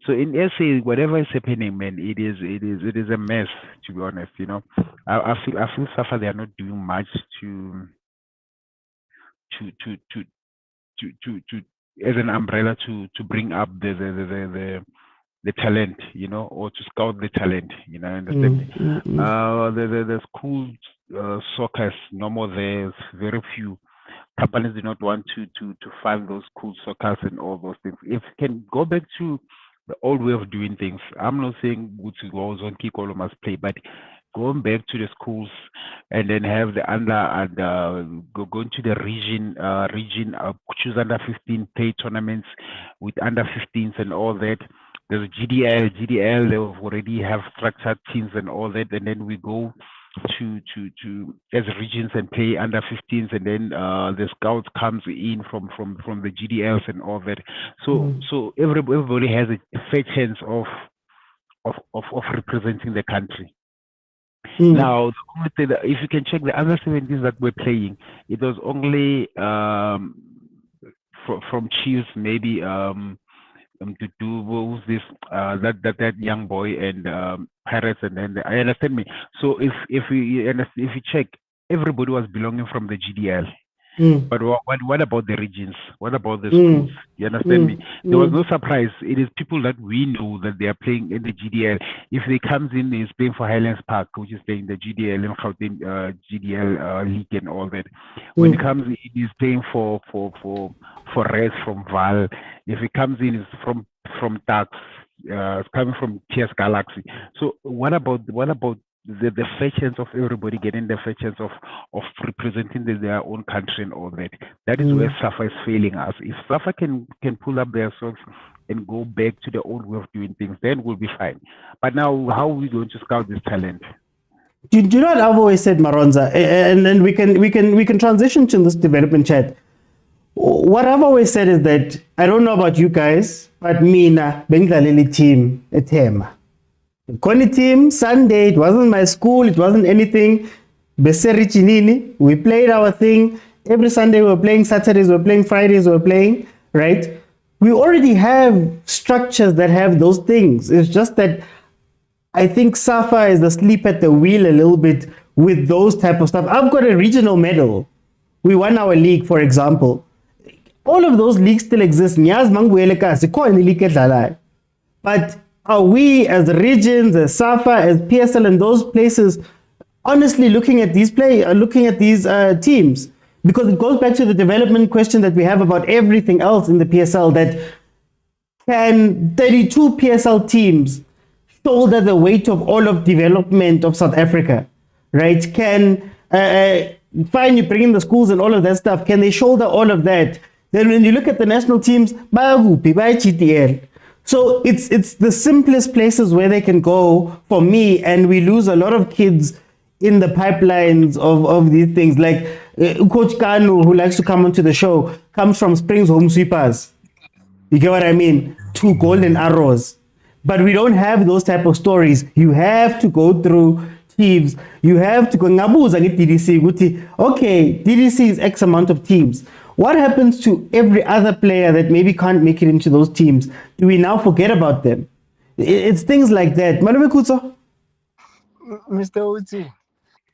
So in SA, whatever is happening, man, it is a mess, to be honest. You know, I feel SAFA, they are not doing much to as an umbrella to bring up the talent, you know, or to scout the talent, you know, understand? The school soccer, no more, there's very few. Companies do not want to fund those school soccer and all those things. If you can go back to the old way of doing things, I'm not saying Gucci goes on kick all must play, but going back to the schools and then have the under and go into the region, choose under 15, play tournaments with under 15s and all that. There's GDL, they already have structured teams and all that, and then we go to as regions and play under 15s, and then the scouts comes in from the GDLs and all that. So everybody has a fair chance of representing the country. Now, the only thing that, if you can check the under 17s that we're playing, it was only from Chiefs, maybe to do who's this that young boy and Pirates, and then I understand me. So if you check, everybody was belonging from the GDL. But what about the regions? What about the schools? You understand me? There was no surprise. It is people that we know that they are playing in the GDL. If they comes in, he's playing for Highlands Park, which is playing the GDL and Gauteng GDL league and all that. When he comes in, he's playing for Res from Val. If he comes in, it's from Tax, coming from TS Galaxy. So what about the fair chance of everybody getting the fair chance of representing their own country and all that? That is where SAFA is failing us. If SAFA can pull up their socks and go back to the old way of doing things, then we'll be fine. But now, how are we going to scout this talent? Do you know what I've always said, Maronza? And then we can transition to this development chat. What I've always said is that I don't know about you guys, but mina bengidlaleli team ethema. Koni team, Sunday, it wasn't my school, it wasn't anything. Beseri Chinini, we played our thing. Every Sunday we were playing, Saturdays we were playing, Fridays we were playing, right? We already have structures that have those things. It's just that I think SAFA is asleep at the wheel a little bit with those type of stuff. I've got a regional medal. We won our league, for example. All of those leagues still exist. But are we as regions, as SAFA, as PSL, and those places honestly looking at these teams? Because it goes back to the development question that we have about everything else in the PSL, that can 32 PSL teams shoulder the weight of all of development of South Africa, right? Can, fine, you bring in the schools and all of that stuff, can they shoulder all of that? Then when you look at the national teams, by GTL. So it's the simplest places where they can go for me, and we lose a lot of kids in the pipelines of these things. Like Coach Kanu, who likes to come onto the show, comes from Springs Home Sweepers. You get what I mean? 2 golden arrows. But we don't have those type of stories. You have to go through Chiefs. You have to go Ngabuza get DDC. Okay, DDC is X amount of teams. What happens to every other player that maybe can't make it into those teams? Do we now forget about them? It's things like that. Mr. Uti,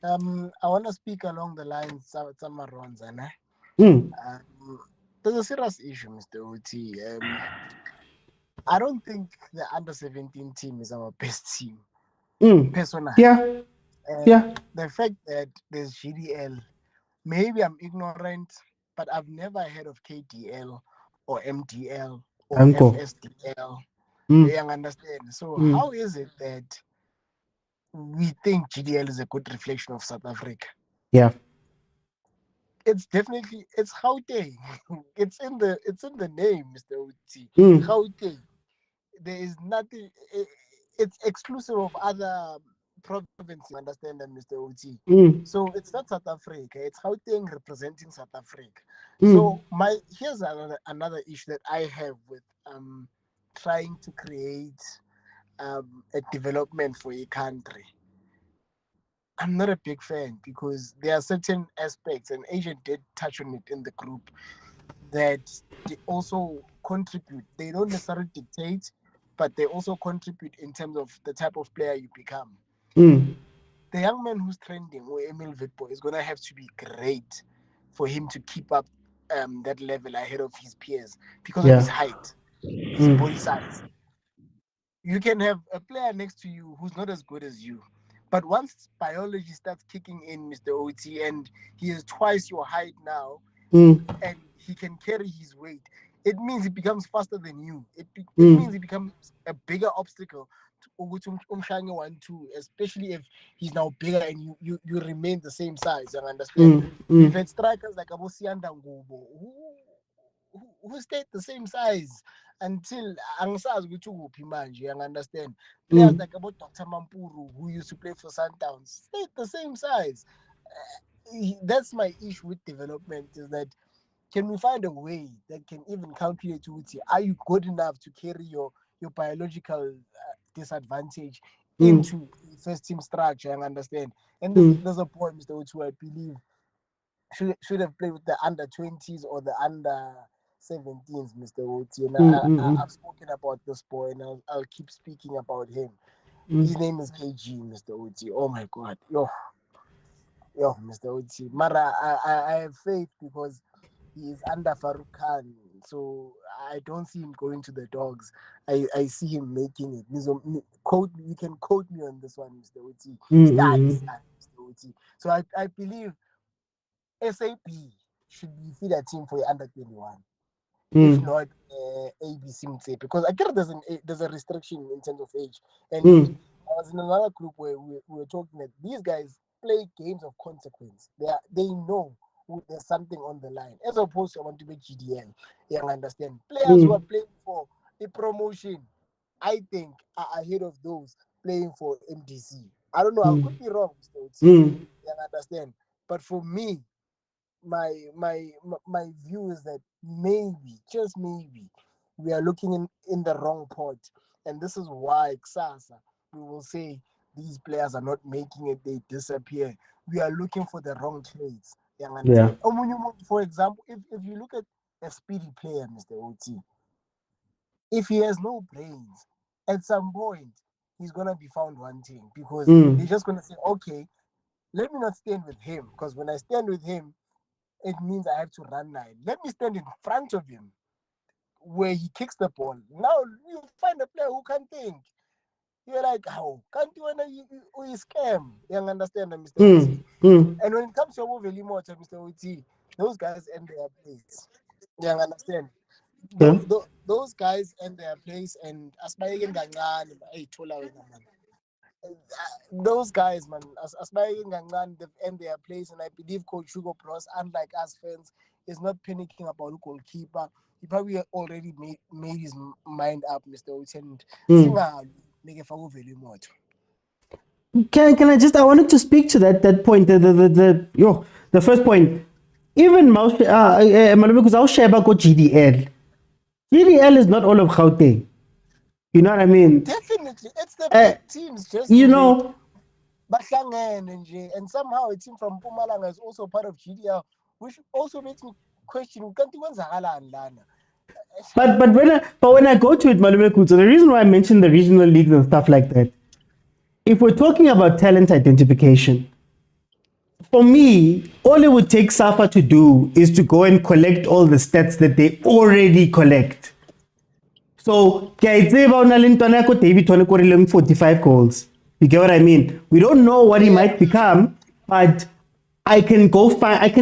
I want to speak along the lines of Samaronza. There's a serious issue, Mr. Uti. I don't think the under-17 team is our best team. Personally. Yeah. The fact that there's GDL, maybe I'm ignorant, but I've never heard of KDL or MDL or FSDL. You understand? So how is it that we think GDL is a good reflection of South Africa? Yeah. It's definitely, it's Gauteng. It's in the name, Mr. Uti. Gauteng. There is nothing, it's exclusive of other provinces, understand that, Mr. Uti. So it's not South Africa, it's Gauteng representing South Africa. So here's another issue that I have with trying to create a development for a country. I'm not a big fan because there are certain aspects, and Agent did touch on it in the group, that they also contribute. They don't necessarily dictate, but they also contribute in terms of the type of player you become. The young man who's trending, or Emil Vitbo, is going to have to be great for him to keep up that level ahead of his peers because of his height, his body size. You can have a player next to you who's not as good as you, but once biology starts kicking in, Mr. OT, and he is twice your height now, and he can carry his weight, it means he becomes faster than you. It means he becomes a bigger obstacle to Umshanye 1-2, especially if he's now bigger and you remain the same size. You understand? We've had strikers like Abosianda Ngubo who stayed the same size until angisazi ukuthi ukuphi manje. You understand? Players like Dr. Mampuru, who used to play for Sundowns, stayed the same size. That's my issue with development, is that can we find a way that can even calculate, are you good enough to carry your biological disadvantage into first team structure? I understand. And there's a point, Mr. Otu, I believe should have played with the under 20s or the under 17s, Mr. Oti. And I've spoken about this boy, and I'll keep speaking about him. His name is KG, Mr. Oti. Oh my God, yo, Mr. Oti. Mara, I have faith because he is under Farouk Khan, so I don't see him going to the dogs. I see him making it. You can quote me on this one, Mr. Oti. Mr. Oti. So I believe SAP should be feed a team for under 21. If not ABC Motsepe, because I guess there's a restriction in terms of age. And I was in another group where we were talking that these guys play games of consequence. They know there's something on the line, as opposed to want to be GDL. You understand? Players who are playing for a promotion, I think, are ahead of those playing for MDC. I don't know. I could be wrong, you understand? But for me, my view is that maybe, just maybe, we are looking in the wrong pot, and this is why Ksasa we will say these players are not making it, they disappear. We are looking for the wrong trades. Yeah. For example, if you look at a speedy player, Mr. OT, if he has no brains, at some point he's gonna be found wanting, because they're just gonna say, okay, let me not stand with him, because when I stand with him, it means I have to run 9. Let me stand in front of him where he kicks the ball. Now you find a player who can think. You're like, how? Can't you scam? You understand, Mr. OT? And when it comes to Velimoto, Mr. OT, those guys end their place. You understand? Those guys end their place, and those guys, man, aspiring and they've end their place, and I believe Coach Hugo Broos, unlike us fans, is not panicking about the goalkeeper. He probably already made his mind up, Mr. Oten. Can I just? I wanted to speak to that point. The first point. Even because I'll share about GDL. GDL is not all of Gauteng. You know what I mean? Definitely, it's the big teams. Just you know, and somehow a team from Mpumalanga is also part of GDL, which also makes me question. But when I go to it, Malume, so the reason why I mentioned the regional leagues and stuff like that, if we're talking about talent identification, for me, all it would take SAFA to do is to go and collect all the stats that they already collect. So, David 45 goals. You get what I mean? We don't know what he might become, but I can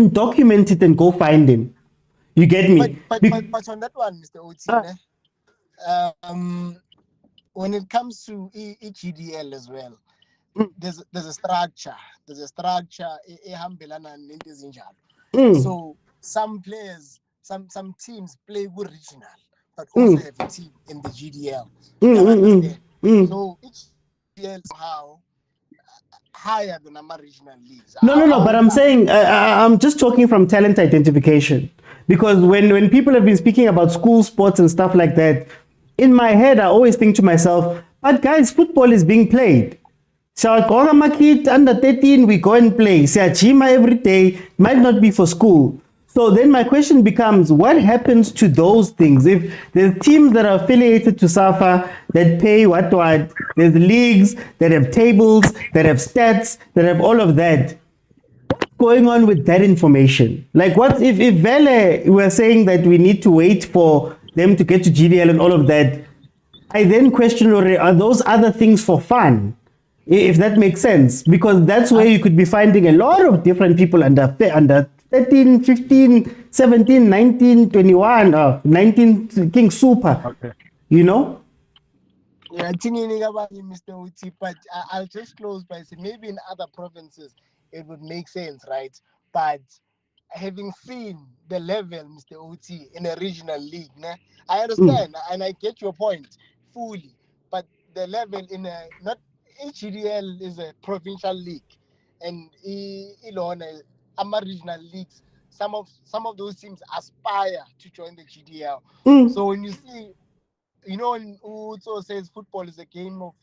document it and go find him. You get me? But on that one, Mr. Oti, when it comes to EGDL as well, there's a structure. There's a structure. So some players, some teams play good regional, but also have a team in the GDL. So each GDL is somehow higher than our regional leagues. No, but I'm saying I'm just talking from talent identification, because when people have been speaking about school sports and stuff like that, in my head I always think to myself, but guys, football is being played. So I call my kid under 13, we go and play. Say Chima every day, might not be for school. So then my question becomes, what happens to those things? If there's teams that are affiliated to SAFA that pay what, there's leagues that have tables, that have stats, that have all of that. Going on with that information? Like what if Vele were saying that we need to wait for them to get to GDL and all of that, I then question, are those other things for fun? If that makes sense, because that's where you could be finding a lot of different people under 13, 15, 17, 19, 21, 19 King Super, Okay. you know? Yeah, thinking about you, Mr. Uti, but I'll just close by saying maybe in other provinces it would make sense, right? But having seen the level, Mr. Uti, in a regional league, I understand and I get your point fully, but the level in a not HDL is a provincial league, and our regional leagues, some of those teams aspire to join the GDL. So when you see, when Uto says football is a game of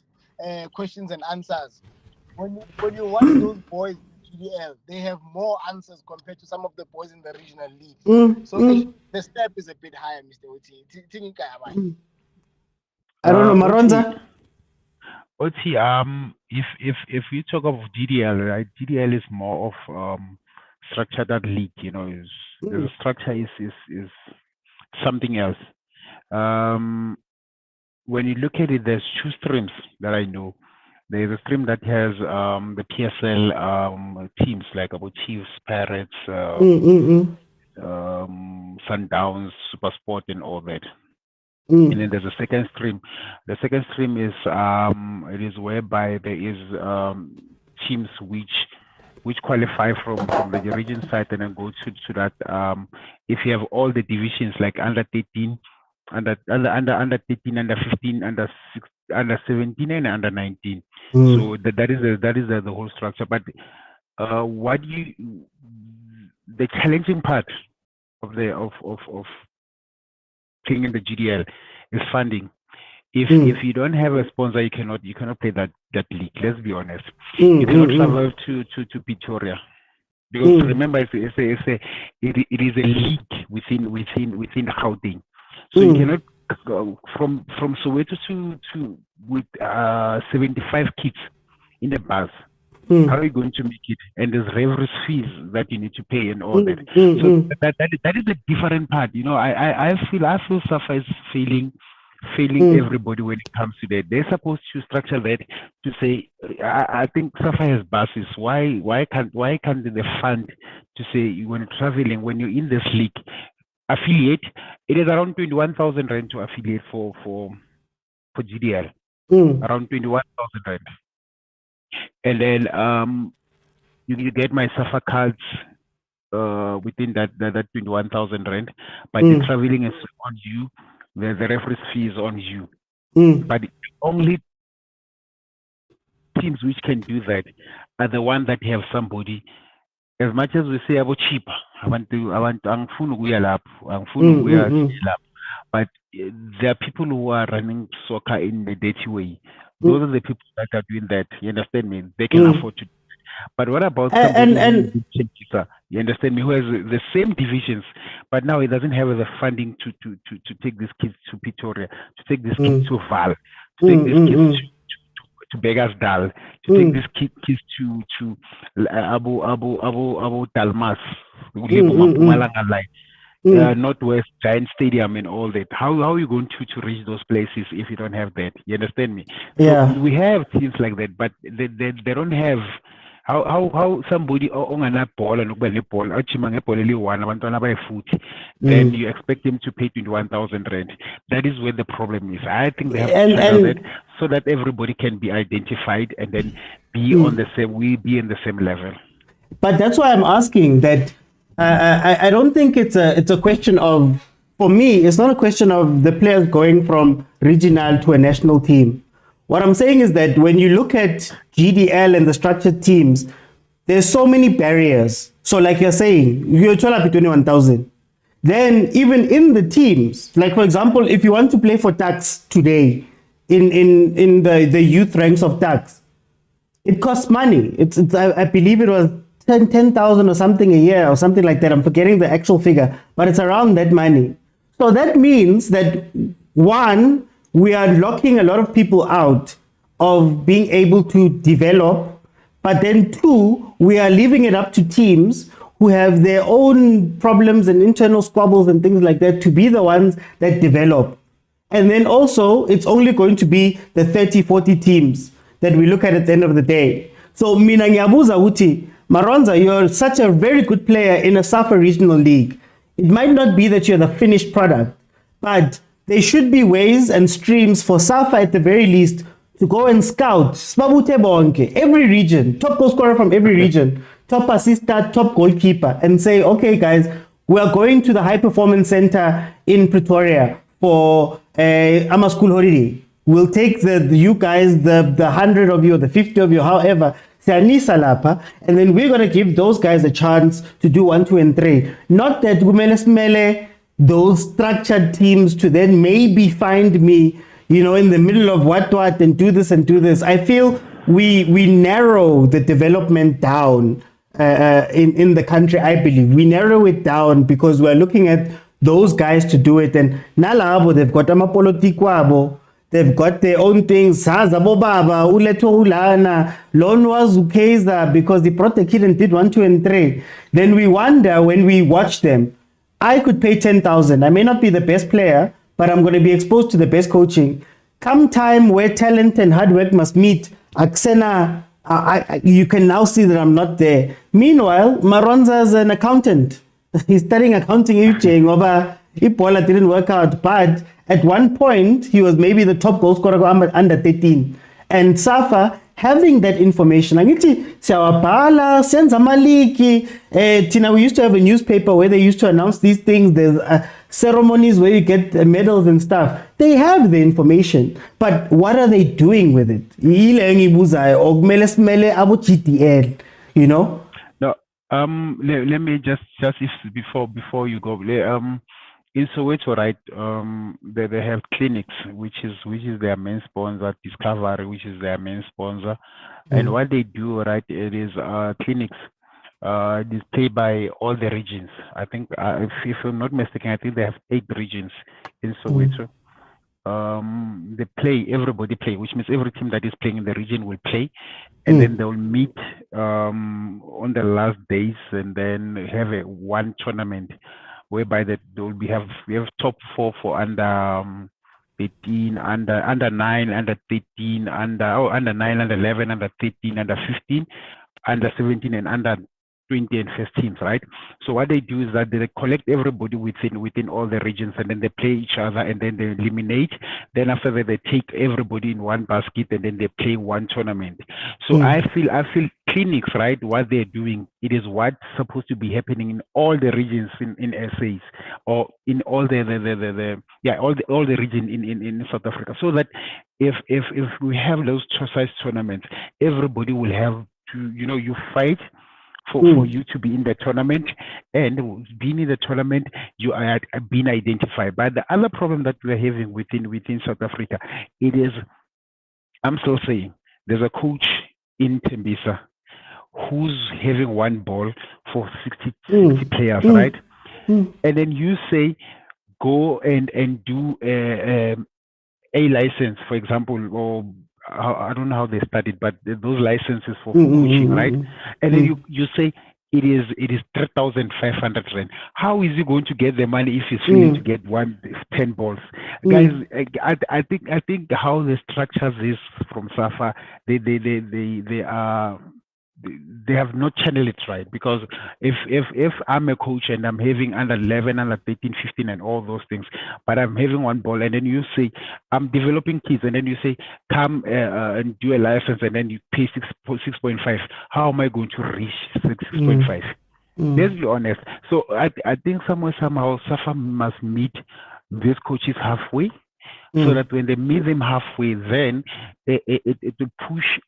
questions and answers, when you watch those boys in GDL, they have more answers compared to some of the boys in the regional leagues. So the step is a bit higher, Mr. Uti. I don't know, Maronza. Oti, if you talk of GDL, right? GDL is more of structured league. The structure is something else. When you look at it, there's two streams that I know. There's a stream that has the PSL teams like about Chiefs, Pirates, Sundowns, Supersport, and all that. And then there's a second stream. The second stream is it is whereby there is teams which qualify from the region side and then go to that. If you have all the divisions like under 13, under 13, under 15, under 17, and under 19. So that is the whole structure. But the challenging part of playing in the GDL is funding. If you don't have a sponsor, you cannot play that league. Let's be honest. You cannot travel to Pretoria, because remember it is a league within Gauteng. So you cannot go from Soweto to with 75 kids in the bus. How are you going to make it? And there's referees fees that you need to pay and all that. So that is a different part. I feel SAFA is failing everybody when it comes to that. They're supposed to structure that to say, I think SAFA has buses. Why can't they fund to say when you're traveling, when you're in this league, affiliate? It is around 21,000 rand to affiliate for GDL. Around 21,000 rand. And then you get my SAFA cards within that 21,000 rand, but the traveling is on you. The reference fee is on you. But only teams which can do that are the ones that have somebody. As much as we say about cheap, but there are people who are running soccer in the dirty way. Those are the people that are doing that. You understand me? They can afford to do it. But what about somebody you understand me, who has the same divisions, but now he doesn't have the funding to take these kids to Pretoria, to take these kids to Val, to take these kids to Begasdal, to take these kids to Abu Dalmas, Northwest Giant Stadium and all that. How are you going to reach those places if you don't have that? You understand me? Yeah. So we have teams like that, but they don't have how somebody on a ball and ball then you expect them to pay 21,000 rand. That is where the problem is. I think they have to do that so that everybody can be identified and then be on the same. We be in the same level. But that's why I'm asking that. I don't think it's a question of, for me, it's not a question of the players going from regional to a national team. What I'm saying is that when you look at GDL and the structured teams, there's so many barriers. So like you're saying, you're 21,000. Then even in the teams, like for example, if you want to play for Tax today in the youth ranks of Tax, It costs money. I believe it was 10,000 or something a year or something like that. I'm forgetting the actual figure, but it's around that money. So that means that one, we are locking a lot of people out of being able to develop, but then two, we are leaving it up to teams who have their own problems and internal squabbles and things like that to be the ones that develop. And then also, it's only going to be the 30, 40 teams that we look at the end of the day. So, mina ngiyabuza uti, Maronza, you're such a very good player in a SAFA regional league. It might not be that you're the finished product, but there should be ways and streams for SAFA at the very least to go and scout Sibabute bonke, every region, top goal scorer from every region, top assister, top goalkeeper, and say, okay, guys, we are going to the high performance center in Pretoria for a school holiday. We'll take you guys, the 100 of you, or the 50 of you, however, and then we're going to give those guys a chance to do 1, 2, and 3. Not that Gumele those structured teams to then maybe find me, in the middle of what and do this and do this. I feel we narrow the development down in the country. I believe we narrow it down because we're looking at those guys to do it. And nalabo, they've got amapolitikwabo. They've got their own things. Zabo baba, uleto ulana, loan was Kaizer because they brought the kid and did 1, 2, and 3. Then we wonder when we watch them. I could pay 10,000. I may not be the best player, but I'm going to be exposed to the best coaching. Come time where talent and hard work must meet, Aksena, you can now see that I'm not there. Meanwhile, Maronza is an accountant. He's studying accounting. Ipola didn't work out, but at one point, he was maybe the top goal scorer under 13. And Safa, having that information, we used to have a newspaper where they used to announce these things. There's ceremonies where you get medals and stuff. They have the information, but what are they doing with it? No, let me just if before you go, in Soweto, right, they have clinics, which is their main sponsor, Discovery, which is their main sponsor. And what they do, right, it is clinics displayed by all the regions. I think, if I'm not mistaken, I think they have 8 regions in Soweto. Everybody play, which means every team that is playing in the region will play, and then they'll meet on the last days and then have one tournament whereby that we have top 4 for under 13, under 9, under 13, under 9, under 11, under 13, under 15, under 17, and under 20 and first teams, right? So what they do is that they collect everybody within all the regions, and then they play each other, and then they eliminate. Then after that, they take everybody in one basket, and then they play one tournament. So I feel clinics, right? What they're doing, it is what's supposed to be happening in all the regions in SAs, or in all the all the region in South Africa. So that if we have those size tournaments, everybody will have to, you fight for you to be in the tournament, and being in the tournament, you are being identified. But the other problem that we're having within South Africa, it is, I'm still saying, there's a coach in Tembisa who's having one ball for 60 players, right? And then you say, go and do a license, for example, or I don't know how they studied, but those licenses for coaching, right? And then you say it is 3,500 rand. How is he going to get the money if he's willing to get 10 balls? Guys, I think how they structure this from SAFA, they have not channeled it right, because if I'm a coach and I'm having under 11, under 13, 15 and all those things, but I'm having one ball, and then you say I'm developing kids, and then you say come and do a license, and then you pay 6.5, how am I going to reach 6.5? Let's be honest. So I think somehow SAFA must meet these coaches halfway, so that when they meet them halfway, then it will push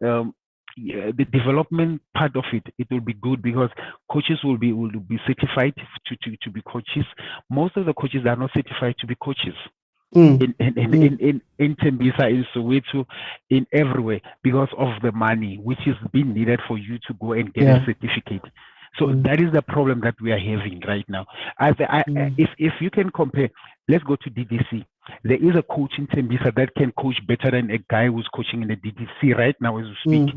the development part of it will be good, because coaches will be certified to be coaches. Most of the coaches are not certified to be coaches. in Tembisa, in Soweto, in everywhere, because of the money which is being needed for you to go and get a certificate. So that is the problem that we are having right now. If you can compare, let's go to DDC. There is a coach in Tembisa that can coach better than a guy who's coaching in the DDC right now as we speak.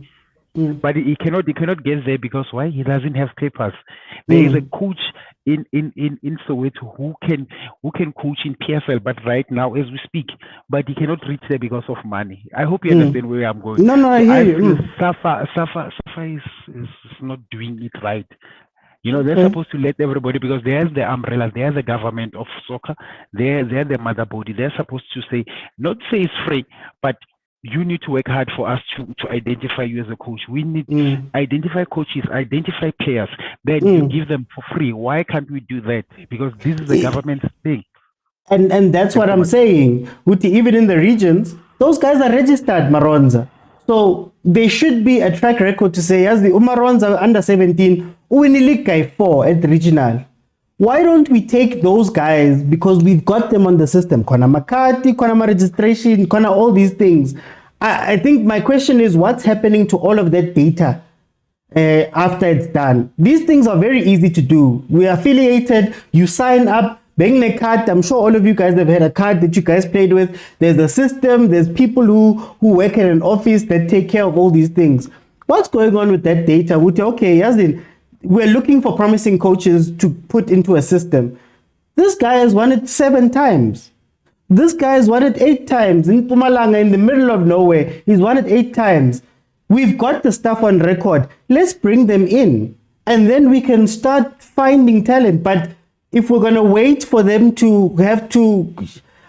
But he cannot get there because why? He doesn't have papers. There is a coach in Soweto who can coach in PFL, but right now as we speak, but he cannot reach there because of money. I hope you understand where I'm going. No, I hear you. Safa is not doing it right. You know, they're supposed to let everybody, because there's the umbrella, there's the government of soccer, they're the mother body. They're supposed to say, not say it's free, but you need to work hard for us to identify you as a coach. We need to identify coaches, identify players, then you give them for free. Why can't we do that? Because this is the government's thing. And that's what I'm saying. Even in the regions, those guys are registered, Maronza. So there should be a track record to say, as the Umaronza under 17, Uwini guy 4 at the regional. Why don't we take those guys, because we've got them on the system? Kona Makati, Kona registration, Kona all these things. I think my question is, what's happening to all of that data after it's done? These things are very easy to do. We are affiliated, you sign up, bang the card. I'm sure all of you guys have had a card that you guys played with. There's a system, there's people who work in an office that take care of all these things. What's going on with that data? Okay, Yazin, we're looking for promising coaches to put into a system. This guy has won it 7 times. This guy has won it 8 times. In Pumalanga, in the middle of nowhere, he's won it 8 times. We've got the stuff on record. Let's bring them in. And then we can start finding talent. But if we're going to wait for them to have to,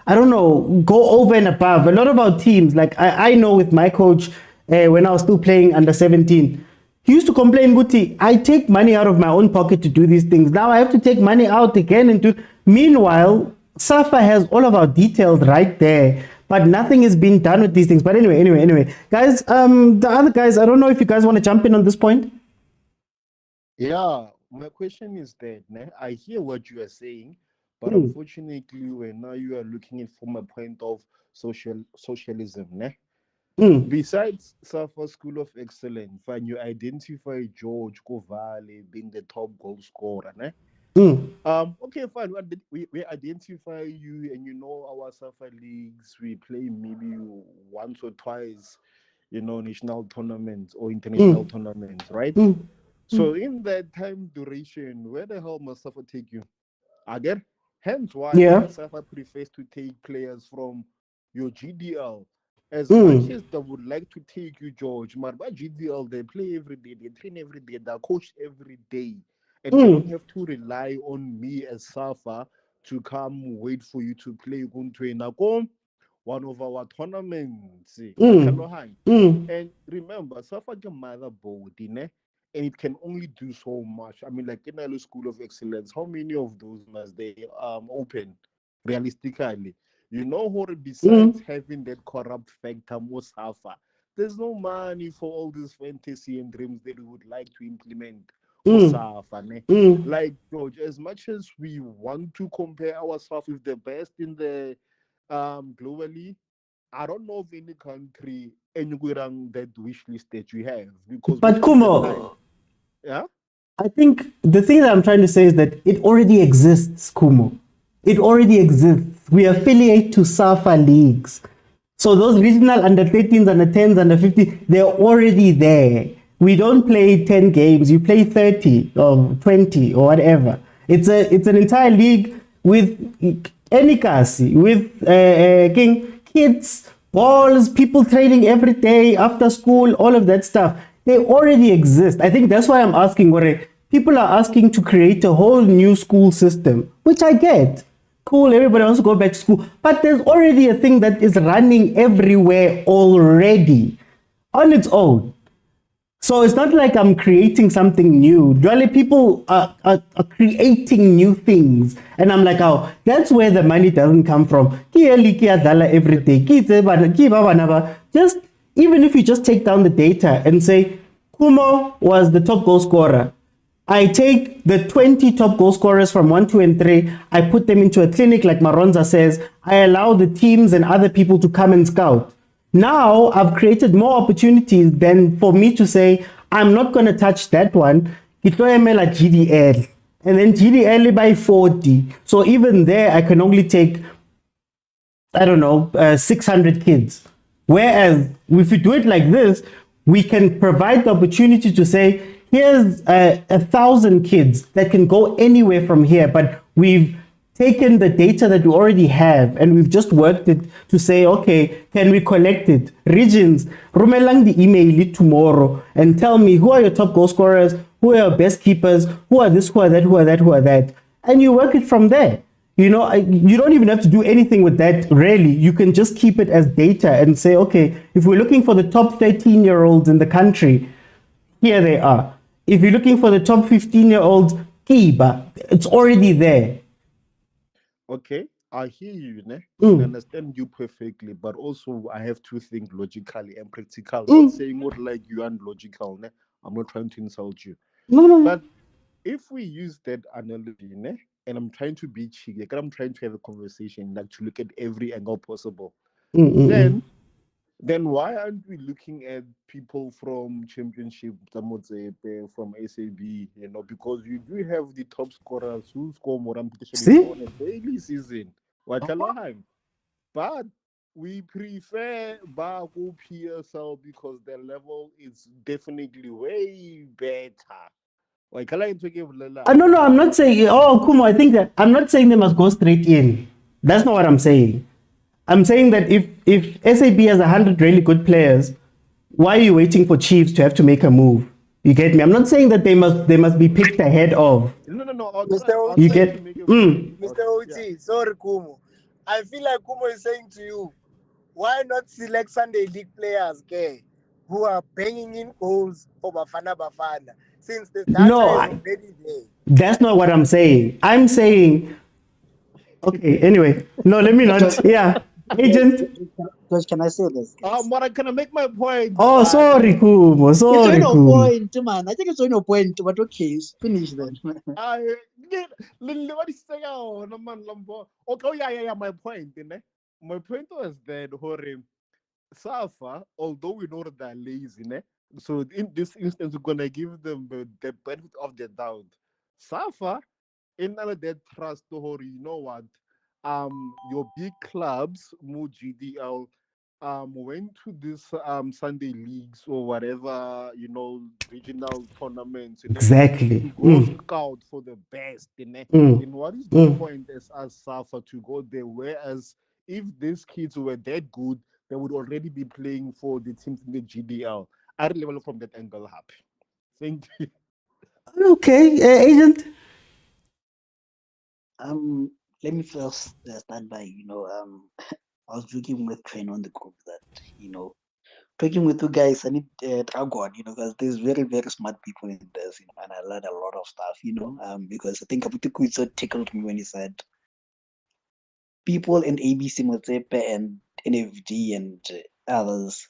I don't know, go over and above, a lot of our teams, like I know with my coach, when I was still playing under 17, he used to complain, Guti, I take money out of my own pocket to do these things. Now I have to take money out again and do. Meanwhile, Safa has all of our details right there, but nothing is being done with these things. But anyway, guys, the other guys, I don't know if you guys want to jump in on this point. Yeah, my question is that I hear what you are saying, but unfortunately, when now you are looking at from a point of socialism, besides Safa School of Excellence, when you identify George Kovale being the top goal scorer, okay, fine. We identify you, and you know our Safa leagues. We play maybe once or twice, national tournaments or international tournaments, right? So in that time duration, where the hell must Safa take you? Again, hence why Safa prefers to take players from your GDL. As much as they would like to take you, George, but GDL, they play every day, they train every day, they coach every day. And you don't have to rely on me as Safa to come wait for you to play one of our tournaments. And remember, Safa is a motherboard, and it can only do so much. I mean, like in a School of Excellence, how many of those must they open realistically? Besides having that corrupt factor, most Safa, there's no money for all these fantasy and dreams that we would like to implement. Like, George, as much as we want to compare ourselves with the best in the globally, I don't know of any country anywhere on that wish list that you have. But Kumo, I think the thing that I'm trying to say is that it already exists, Kumo. It already exists. We affiliate to Safa leagues. So those regional under 13s, under 10s, under 15, they're already there. We don't play 10 games. You play 30 or 20 or whatever. It's an entire league with enikasi, with kids, balls, people training every day after school, all of that stuff. They already exist. I think that's why I'm asking, people are asking to create a whole new school system, which I get. Cool, everybody wants to go back to school. But there's already a thing that is running everywhere already on its own. So it's not like I'm creating something new. Really, people are creating new things. And I'm like, oh, that's where the money doesn't come from. Every day. Just, even if you just take down the data and say, Kumo was the top goal scorer. I take the 20 top goal scorers from 1, 2, and 3. I put them into a clinic, like Maronza says. I allow the teams and other people to come and scout. Now I've created more opportunities than for me to say, I'm not going to touch that one. Kitoemela GDL. And then GDL by 40. So even there, I can only take, I don't know, 600 kids. Whereas if we do it like this, we can provide the opportunity to say, here's 1,000 kids that can go anywhere from here, but we've taken the data that we already have and we've just worked it to say, okay, can we collect it? Regions, rumelang the email tomorrow and tell me who are your top goal scorers, who are your best keepers, who are this, who are that, who are that, who are that. And you work it from there. You know, you don't even have to do anything with that, really. You can just keep it as data and say, okay, if we're looking for the top 13-year-olds in the country, here they are. If you're looking for the top 15-year-olds, Kiba, it's already there. Okay, I hear you, ne? I understand you perfectly, but also I have to think logically and practical. Not saying what like you are logical, ne? I'm not trying to insult you. No. But if we use that analogy, ne? And I'm trying to be cheeky, like I'm trying to have a conversation, like to look at every angle possible. Then why aren't we looking at people from Championship, Motsepe, from SAB, you know, because you do have the top scorers who score more on a daily season. But we prefer Baku PSL because their level is definitely way better. No, I'm not saying, Kumo, I think that I'm not saying they must go straight in. That's not what I'm saying. I'm saying that if SAB has 100 really good players, why are you waiting for Chiefs to have to make a move? You get me? I'm not saying that they must be picked ahead of. No. Mr. You get Mr. Oti, sorry, Kumo. I feel like Kumo is saying to you, why not select Sunday League players, okay, who are banging in goals for Bafana, since the data is already there? That's not what I'm saying. I'm saying, okay, anyway, no, let me not. Yeah. Agent. George, can I say this? But can I make my point? Oh, sorry, Kumo. Sorry, it's Kumo. Point, man. I think it's on your point, but okay, finish then. What is okay, yeah, my point. My point was that Safa, although we know that they're lazy, so in this instance, we're gonna give them the benefit of the doubt. Safa, in that trust, you know what? Your big clubs, GDL, went to this Sunday leagues or whatever, you know, regional tournaments. Exactly. To go scout for the best. Then what is the point as Safa to go there? Whereas if these kids were that good, they would already be playing for the teams in the GDL. I level from that angle happy. Thank you. Okay, Agent. Let me first start by, I was joking with Train on the group that, talking with you guys, I need Dragon, because there's very, very smart people in this, and I learned a lot of stuff, because I think Kaputiku tickled me when he said people in ABC, Motsepe, and NFG and others,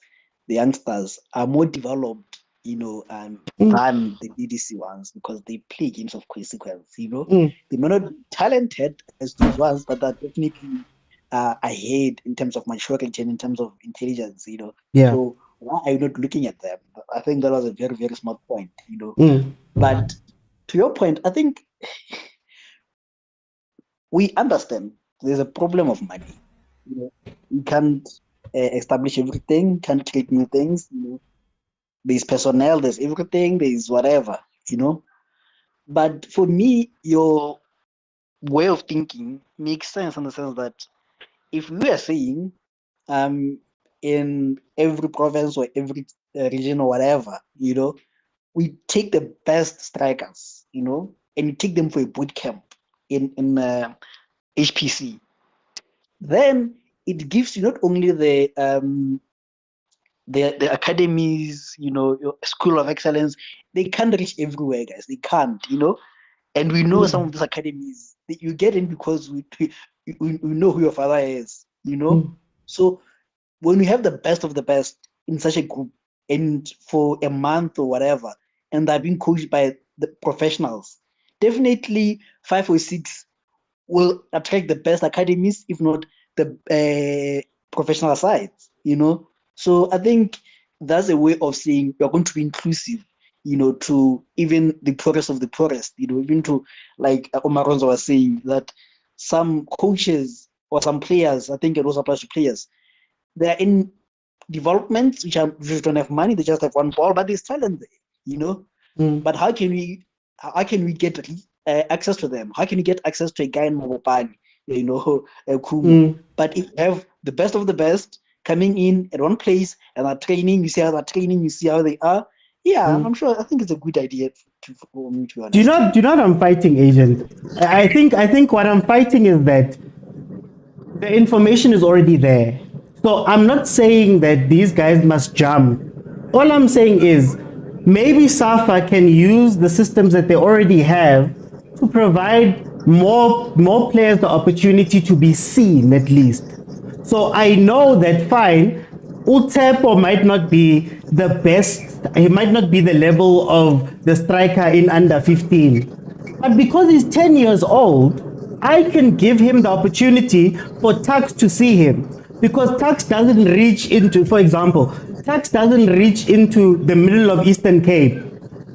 the youngsters, are more developed, than the DDC ones because they play games of consequence, They may not be talented as those ones, but they're definitely ahead in terms of maturity and in terms of intelligence, Yeah. So why are you not looking at them? I think that was a very, very smart point, But to your point, I think we understand there's a problem of money. You can't establish everything, can't create new things, There's personnel, there's everything, there's whatever, But for me, your way of thinking makes sense in the sense that if we are saying in every province or every region or whatever, we take the best strikers, and you take them for a boot camp in HPC, then it gives you not only the academies, your school of excellence, they can't reach everywhere, guys. They can't, And we know some of these academies that you get in because we know who your father is, So when we have the best of the best in such a group and for a month or whatever, and they're being coached by the professionals. Definitely 5 or 6 will attract the best academies, if not the professional sides, So I think that's a way of saying we're going to be inclusive, to even the poorest of the poorest, even to, like Omaronzo was saying, that some coaches or some players, I think it also applies to players, they're in developments which don't have money, they just have one ball, but there's talent there, But how can we get access to them? How can we get access to a guy in Mobopani, Kumu? But if you have the best of the best coming in at one place and are training, you see how they're training, you see how they are. Yeah, I'm sure. I think it's a good idea for me, to be honest. Do you know what I'm fighting, Agent? I think what I'm fighting is that the information is already there. So I'm not saying that these guys must jump. All I'm saying is maybe SAFA can use the systems that they already have to provide more players the opportunity to be seen, at least. So I know that fine, Utepo might not be the best, he might not be the level of the striker in under 15. But because he's 10 years old, I can give him the opportunity for Tux to see him. Because Tux doesn't reach into, for example, Tux doesn't reach into the middle of Eastern Cape.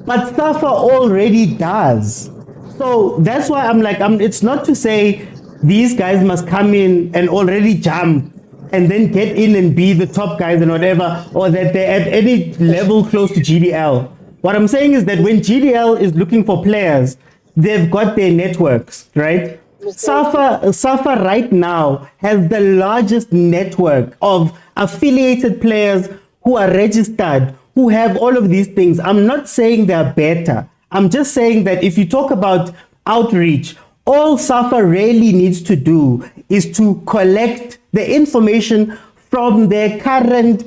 But SAFA already does. So that's why I'm like, it's not to say these guys must come in and already jump and then get in and be the top guys and whatever, or that they're at any level close to GDL. What I'm saying is that when GDL is looking for players, they've got their networks, right? SAFA right now has the largest network of affiliated players who are registered, who have all of these things. I'm not saying they're better. I'm just saying that if you talk about outreach, all SAFA really needs to do is to collect the information from their current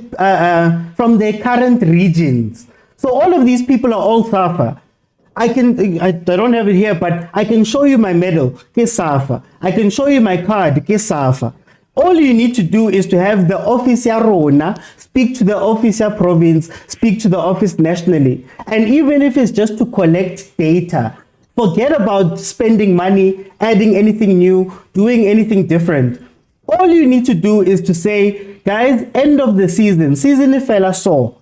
regions. So all of these people are all SAFA. I don't have it here, but I can show you my medal, ke SAFA. I can show you my card, ke SAFA. All you need to do is to have the office ya Rona, speak to the office ya province, speak to the office nationally. And even if it's just to collect data, forget about spending money, adding anything new, doing anything different. All you need to do is to say, guys, end of the season ifela so.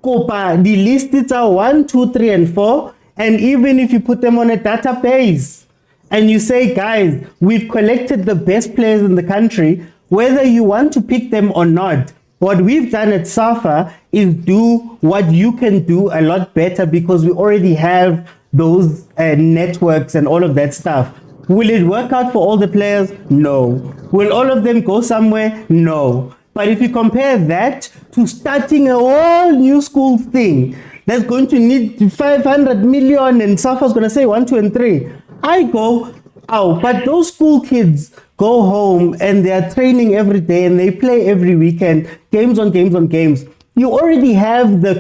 Kopa, the list are 1, 2, 3, and 4. And even if you put them on a database and you say, guys, we've collected the best players in the country, whether you want to pick them or not, what we've done at SAFA is do what you can do a lot better because we already have those networks and all of that stuff. Will it work out for all the players? No. Will all of them go somewhere? No. But if you compare that to starting a whole new school thing that's going to need 500 million and SAFA's going to say 1, 2, and 3, I go, oh, but those school kids go home and they are training every day and they play every weekend, games on games on games. You already have the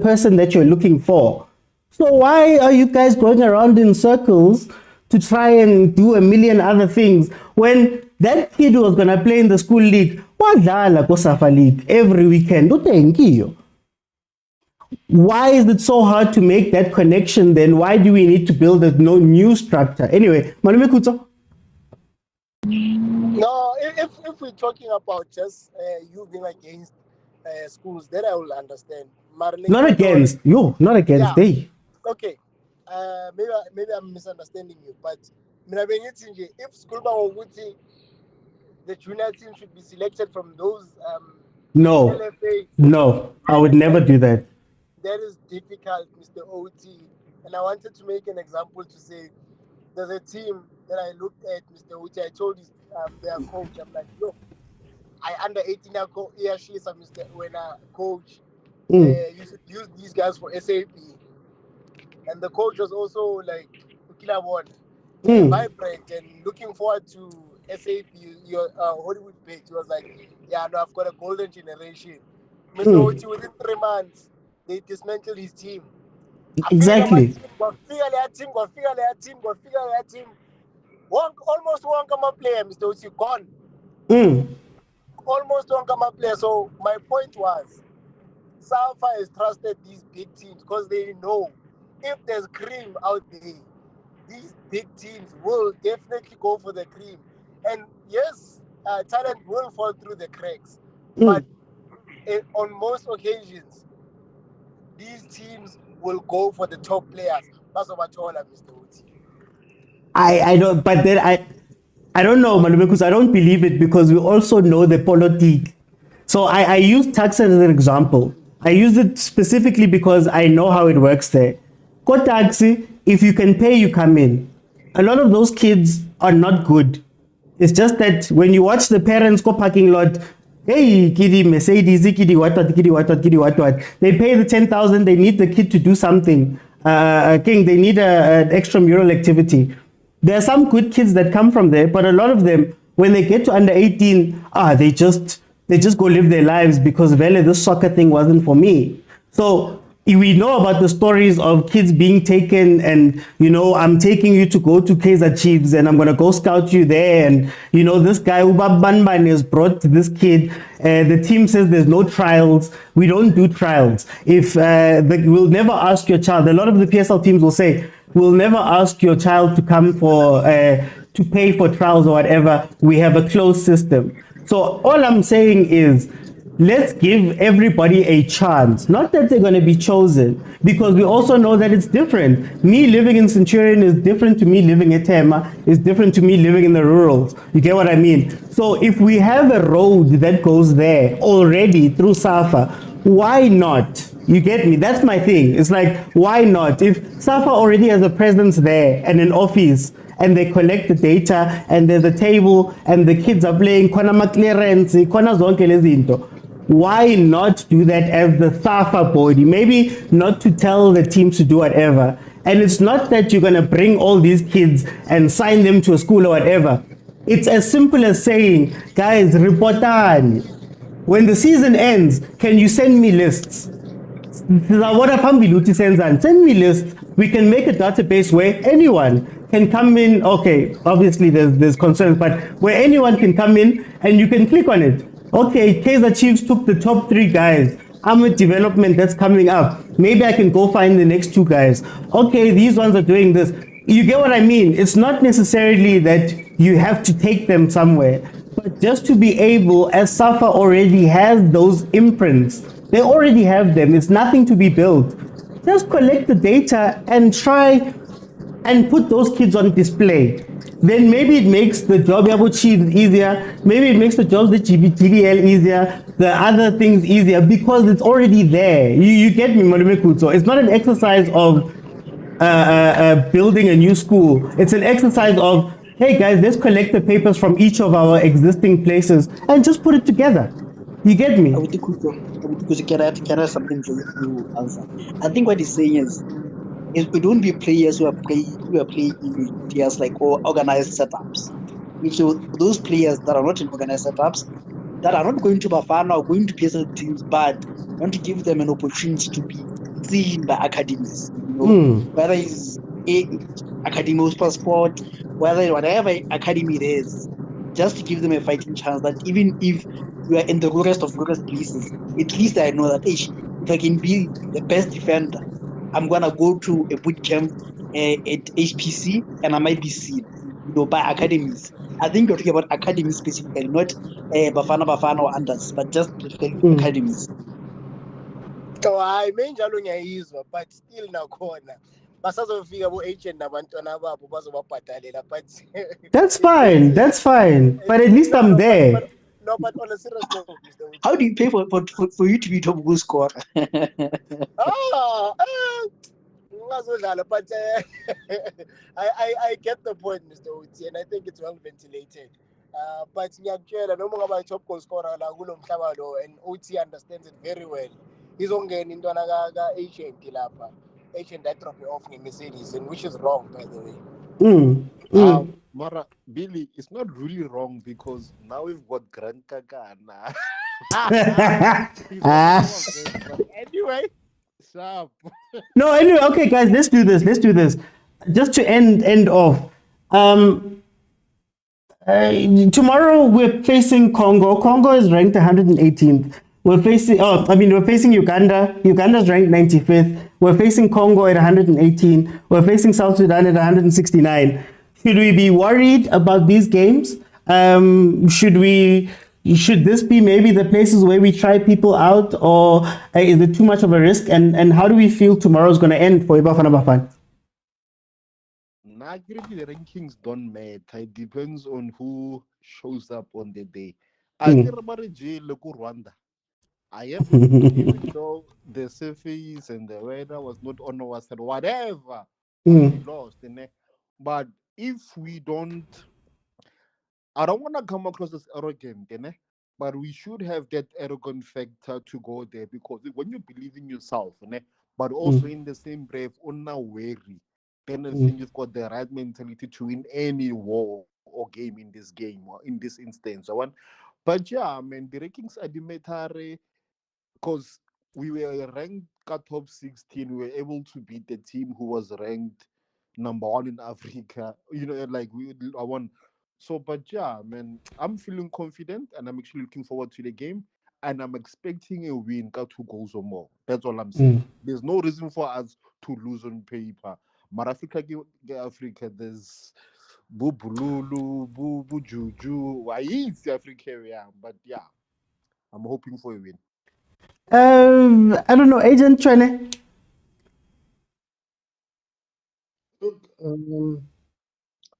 person that you're looking for. So why are you guys going around in circles to try and do a million other things when that kid who was going to play in the school league, wadlala ko SAFA league every weekend? Why is it so hard to make that connection then? Why do we need to build a new structure? Anyway, Malume Kutso. No, if we're talking about just you being against schools, then I will understand. Not against. Yeah. They. Okay. Maybe I'm misunderstanding you, but if school the junior team should be selected from those No, LFA, no, I would never do that. that is difficult, Mr. OT. And I wanted to make an example to say there's a team that I looked at, Mr. OT. I told their coach, I'm like, look, I under 18 year she's a Mr. When a coach, you should use these guys for SAP. And the coach was also like, vibrant and looking forward to SAP, your Hollywood page. He was like, yeah, no, I've got a golden generation. Mr. Oti, within 3 months, they dismantled his team. Exactly. Go figure their team. Almost one come up player, Mr. Oti, gone. Almost one come up player. So my point was, SAFA has trusted these big teams because they know if there's cream out there, these big teams will definitely go for the cream. And yes, talent will fall through the cracks. But on most occasions, these teams will go for the top players. That's what I told Mr. Uti. I don't, but then I don't know, Malume, because I don't believe it, because we also know the politique. So I use tax as an example. I use it specifically because I know how it works there. Go taxi, if you can pay, you come in. A lot of those kids are not good. It's just that when you watch the parents go parking lot, hey, kiddy Mercedes, kiddy what, kiddy what, kiddy what. They pay the 10,000, they need the kid to do something. King, they need an extramural activity. There are some good kids that come from there, but a lot of them, when they get to under 18, they just go live their lives because really this soccer thing wasn't for me. So we know about the stories of kids being taken and, I'm taking you to go to Kaizer Chiefs and I'm going to go scout you there. And, this guy, Ubab Banban, has brought this kid. The team says there's no trials. We don't do trials. We'll never ask your child. A lot of the PSL teams will say, we'll never ask your child to come to pay for trials or whatever. We have a closed system. So all I'm saying is, let's give everybody a chance. Not that they're going to be chosen, because we also know that it's different. Me living in Centurion is different to me living at Tema, is different to me living in the rurals. You get what I mean? So if we have a road that goes there already through SAFA, why not? You get me? That's my thing. It's like, why not? If SAFA already has a presence there and an office, and they collect the data, and there's a table, and the kids are playing, why not do that as the SAFA body? Maybe not to tell the teams to do whatever. And it's not that you're going to bring all these kids and sign them to a school or whatever. It's as simple as saying, guys, reportani. When the season ends, can you send me lists? Send me lists. We can make a database where anyone can come in. Okay, obviously there's concerns, but where anyone can come in and you can click on it. Okay, Kaizer Chiefs took the top 3 guys. I'm a development that's coming up. Maybe I can go find the next 2 guys. Okay, these ones are doing this. You get what I mean? It's not necessarily that you have to take them somewhere, but just to be able, as SAFA already has those imprints, they already have them. It's nothing to be built. Just collect the data and try and put those kids on display. Then maybe it makes the job of Chiefs easier. Maybe it makes the jobs of GDL easier, the other things easier, because it's already there. You get me, Malume? So it's not an exercise of building a new school. It's an exercise of, hey guys, let's collect the papers from each of our existing places and just put it together. You get me? Can I have something for you to answer? I think what he's saying is we don't be players who are playing in players like organized setups. Which those players that are not in organized setups, that are not going to Bafana or going to PSL teams, but want to give them an opportunity to be seen by academies. Whether it's Academy of Sport, whatever academy it is, just to give them a fighting chance that even if you are in the rurest of rurest places, at least I know that if I can be the best defender, I'm gonna go to a boot camp at HPC and I might be seen, by academies. I think you're talking about academies specifically, not Bafana or others, but just academies. So I mean, but still nakhona. Basazofika bo-agent nabantwana babo bazobabhadalela, but that's fine. But at least I'm there. No, but on a serious note, Mr. Uti. How do you pay for you to be top goal scorer? But I get the point, Mr. Uti, and I think it's well ventilated. But ngiyakutshela noma ungaba top goal scorer la kulo mhlaba lo, and Uti understands it very well. He's ongena intwana ka-agent lapha. Agent that drop you off in Mercedes, and which is wrong, by the way. Mara, Billy, it's not really wrong because now we've got Grand Kagana. Anyway, sharp. No, anyway, okay, guys, let's do this. Just to end off. Tomorrow we're facing Congo. Congo is ranked 118th. We're facing, we're facing Uganda. Uganda's ranked 95th. We're facing Congo at 118. We're facing South Sudan at 169. Should we be worried about these games? Should this be maybe the places where we try people out, or is it too much of a risk? And how do we feel tomorrow's going to end for Bafana Bafana? Nah, the rankings don't matter. It depends on who shows up on the day. I think about Rwanda. I am even though the surface and the weather was not on our side, whatever, we lost. But if we don't, I don't want to come across as arrogant, but we should have that arrogant factor to go there, because when you believe in yourself, but also in the same breath, unaware, then I think you've got the right mentality to win any war or game in this game, or in this instance. But yeah, I mean, the rankings are the matter, because we were ranked at top 16. We were able to beat the team who was ranked number 1 in Africa. I won. So, but yeah, man, I'm feeling confident, and I'm actually looking forward to the game, and I'm expecting a win, got 2 goals or more. That's all I'm saying. There's no reason for us to lose on paper. Marafika Africa, there's Bubululu, Bujuju. Why is Africa? Yeah, but yeah, I'm hoping for a win. I don't know, Agent Trene. Look,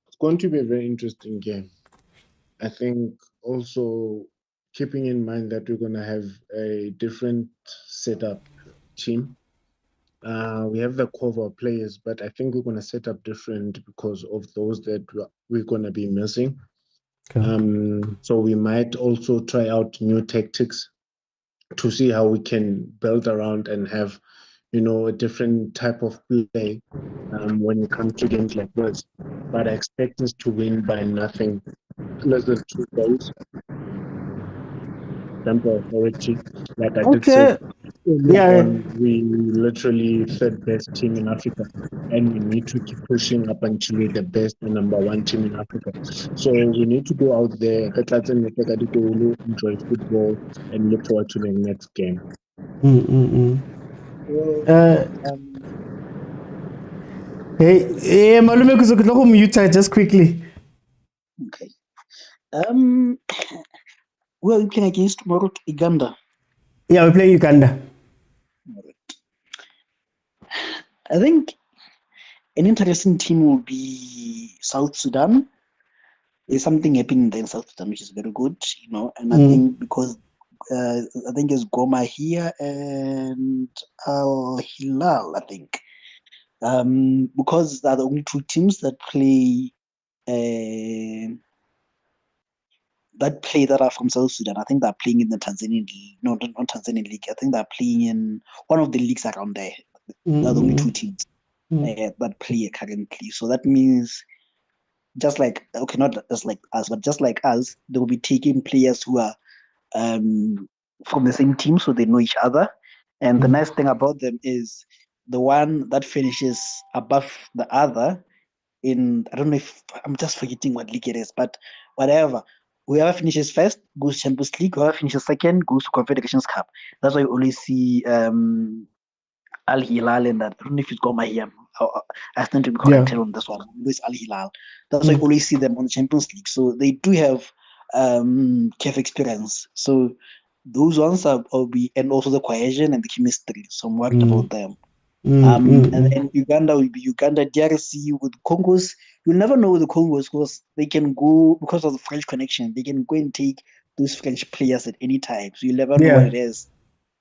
it's going to be a very interesting game. I think also keeping in mind that we're going to have a different setup team. We have the core of our players, but I think we're going to set up different because of those that we're going to be missing. Okay. So we might also try out new tactics to see how we can build around and have, a different type of play when it comes to games like this. But I expect us to win by nothing less than 2 goals. Tempo authority, like I did say. We literally third best team in Africa, and we need to keep pushing up until we're the best and number 1 team in Africa. So we need to go out there, enjoy football, and look forward to the next game. Hey, Malume Kuzukutoko mute just quickly. Okay. We're playing against tomorrow Uganda. Yeah, we're playing Uganda. I think an interesting team will be South Sudan. There's something happening there in South Sudan, which is very good, and I think because I think it's Goma here and Al Hilal, I think. Because they're the only 2 teams that play that are from South Sudan. I think they're playing in the Tanzanian league. No, not Tanzanian league. I think they're playing in one of the leagues around there. They're the only 2 teams that play currently. So that means not just like us, but just like us, they will be taking players who are from the same team, so they know each other. And the nice thing about them is the one that finishes above the other in, I don't know if I'm just forgetting what league it is, but whatever. Whoever finishes first goes to Champions League. Whoever finishes second goes to Confederations Cup. That's why you always see Al Hilal and that. I don't know if it's Goma here. I stand to be corrected on this one. It's Al Hilal. That's why you always see them on the Champions League. So they do have CAF experience. So those ones will be, and also the cohesion and the chemistry. So I'm worried about them. And then Uganda will be Uganda, DRC with Congos. You'll never know the Congos because they can go, because of the French connection, they can go and take those French players at any time. So you'll never know what it is.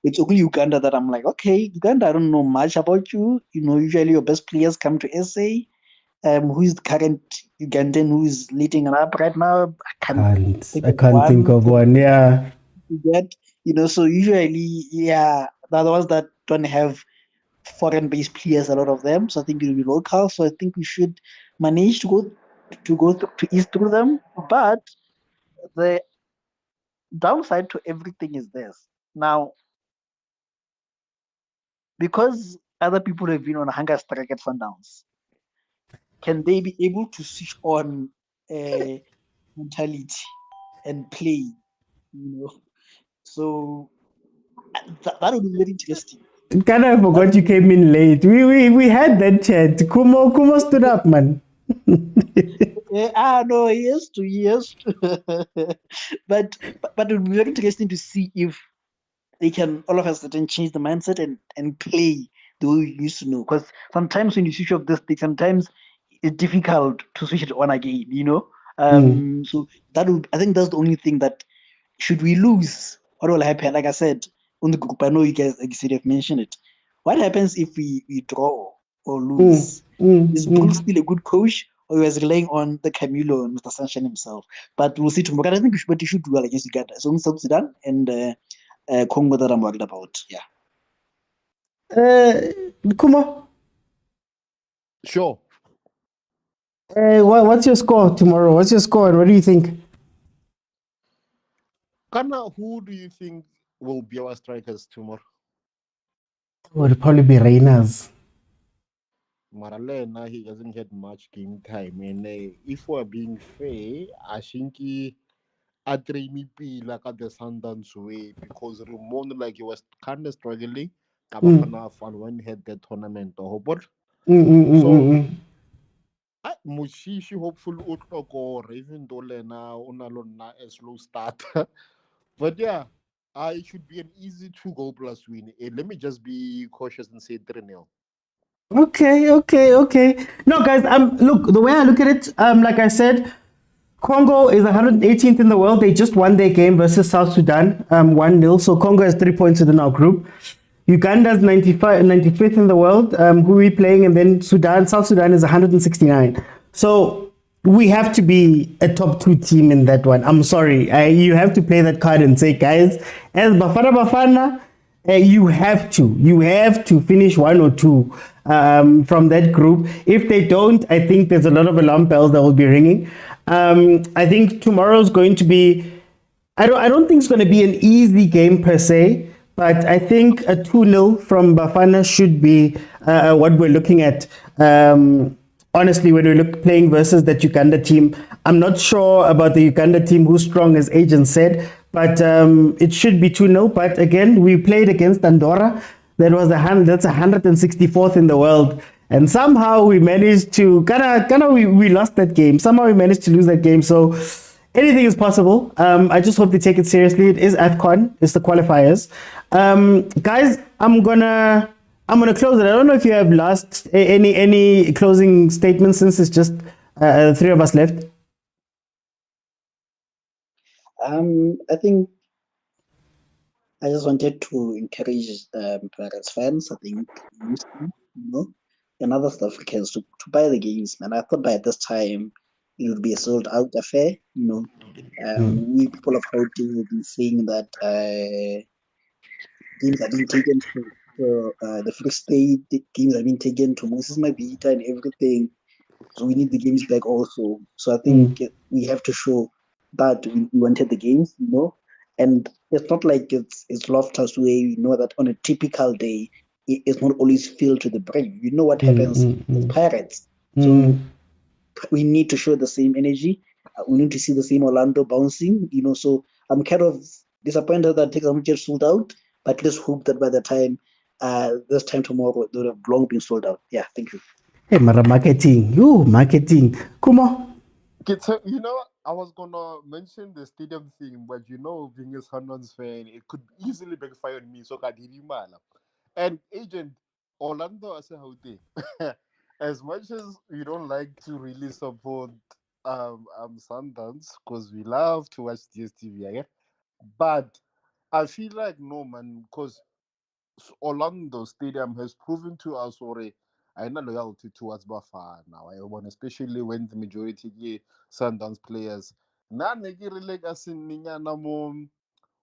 It's only Uganda that I'm like, okay, Uganda, I don't know much about you. Usually your best players come to SA. Who is the current Ugandan who is leading it up right now? I can't think of one. Yeah. So usually, they're the ones that don't have foreign-based players, a lot of them. So I think it will be local. So I think we should manage to ease through them. But the downside to everything is this. Now, because other people have been on a hunger strike at Sundowns, can they be able to switch on mentality and play? So That would be very interesting. Kind of forgot you came in late. We had that chat. Kumo stood up, man. No, he has to. but it would be very interesting to see if they can all of a sudden change the mindset and play the way we used to know. Because sometimes when you switch off this thing, sometimes it's difficult to switch it on again, So I think that's the only thing that should we lose, what will happen? Like I said, on the group, I know you guys, like you said, have mentioned it. What happens if we draw or lose? Is Bruce still a good coach, or he was relying on the Camilo and Mr. Sunshine himself? But we'll see tomorrow. I think we should do well against Uganda. So South Sudan and Congo that I'm worried about. Yeah. Kumo, Sure. what's your score tomorrow? What's your score and what do you think? Kana, who do you think will be our strikers tomorrow? It would probably be Reyners. Maralena, he hasn't had much game time. And if we're being fair, I think he trained like at the Sundowns way because Ramon like he was kind of struggling. Bafana fun when he had the tournament or but so Mushishi hopefully or even though Lena unalona a slow start. But yeah, it should be an easy 2-goal plus win. Let me just be cautious and say 3-0. Okay. No, guys, look, the way I look at it, like I said, Congo is 118th in the world. They just won their game versus South Sudan, 1-0. So Congo has 3 points within our group. Uganda's 95th in the world, who we playing, and then South Sudan is 169. So we have to be a top 2 team in that one. I'm sorry. You have to play that card and say, guys, as Bafana, you have to finish 1 or 2 from that group. If they don't, I think there's a lot of alarm bells that will be ringing. I think tomorrow's going to be, I don't think it's going to be an easy game per se, but I think a 2-0 from Bafana should be what we're looking at. Honestly, when we look playing versus that Uganda team, I'm not sure about the Uganda team, who's strong, as Agent said, but it should be 2-0. But again, we played against Andorra. That's 164th in the world. And somehow we managed to, we lost that game. Somehow we managed to lose that game. So anything is possible. I just hope they take it seriously. It is AFCON. It's the qualifiers. Guys, I'm gonna close it. I don't know if you have any closing statements since it's just 3 of us left. I think I just wanted to encourage Pirates fans. I think and other South Africans to buy the games, man. I thought by this time it would be a sold out affair. We people of Gauteng will be saying that games are being taken to the Free State, games are being taken to Moses Mabhida and everything. So we need the games back also. So I think we have to show that we wanted the games, and it's not like it's Loftus where you know that on a typical day it's not always filled to the brim. You know what happens with Pirates. So we need to show the same energy. We need to see the same Orlando bouncing, So I'm kind of disappointed that Texas just sold out, but let's hope that by the time this time tomorrow they would have long been sold out. Yeah, thank you. Hey, marketing. Kumo. I was gonna mention the stadium thing, but being a Sundowns fan, it could easily backfire on me. So and Agent Orlando, I say how they. As much as we don't like to really support Sundowns because we love to watch DSTV, yeah? But I feel like no, man, because Orlando Stadium has proven to us already I know loyalty towards Bafana now. I want especially when the majority of Sundowns players na really asininyana mo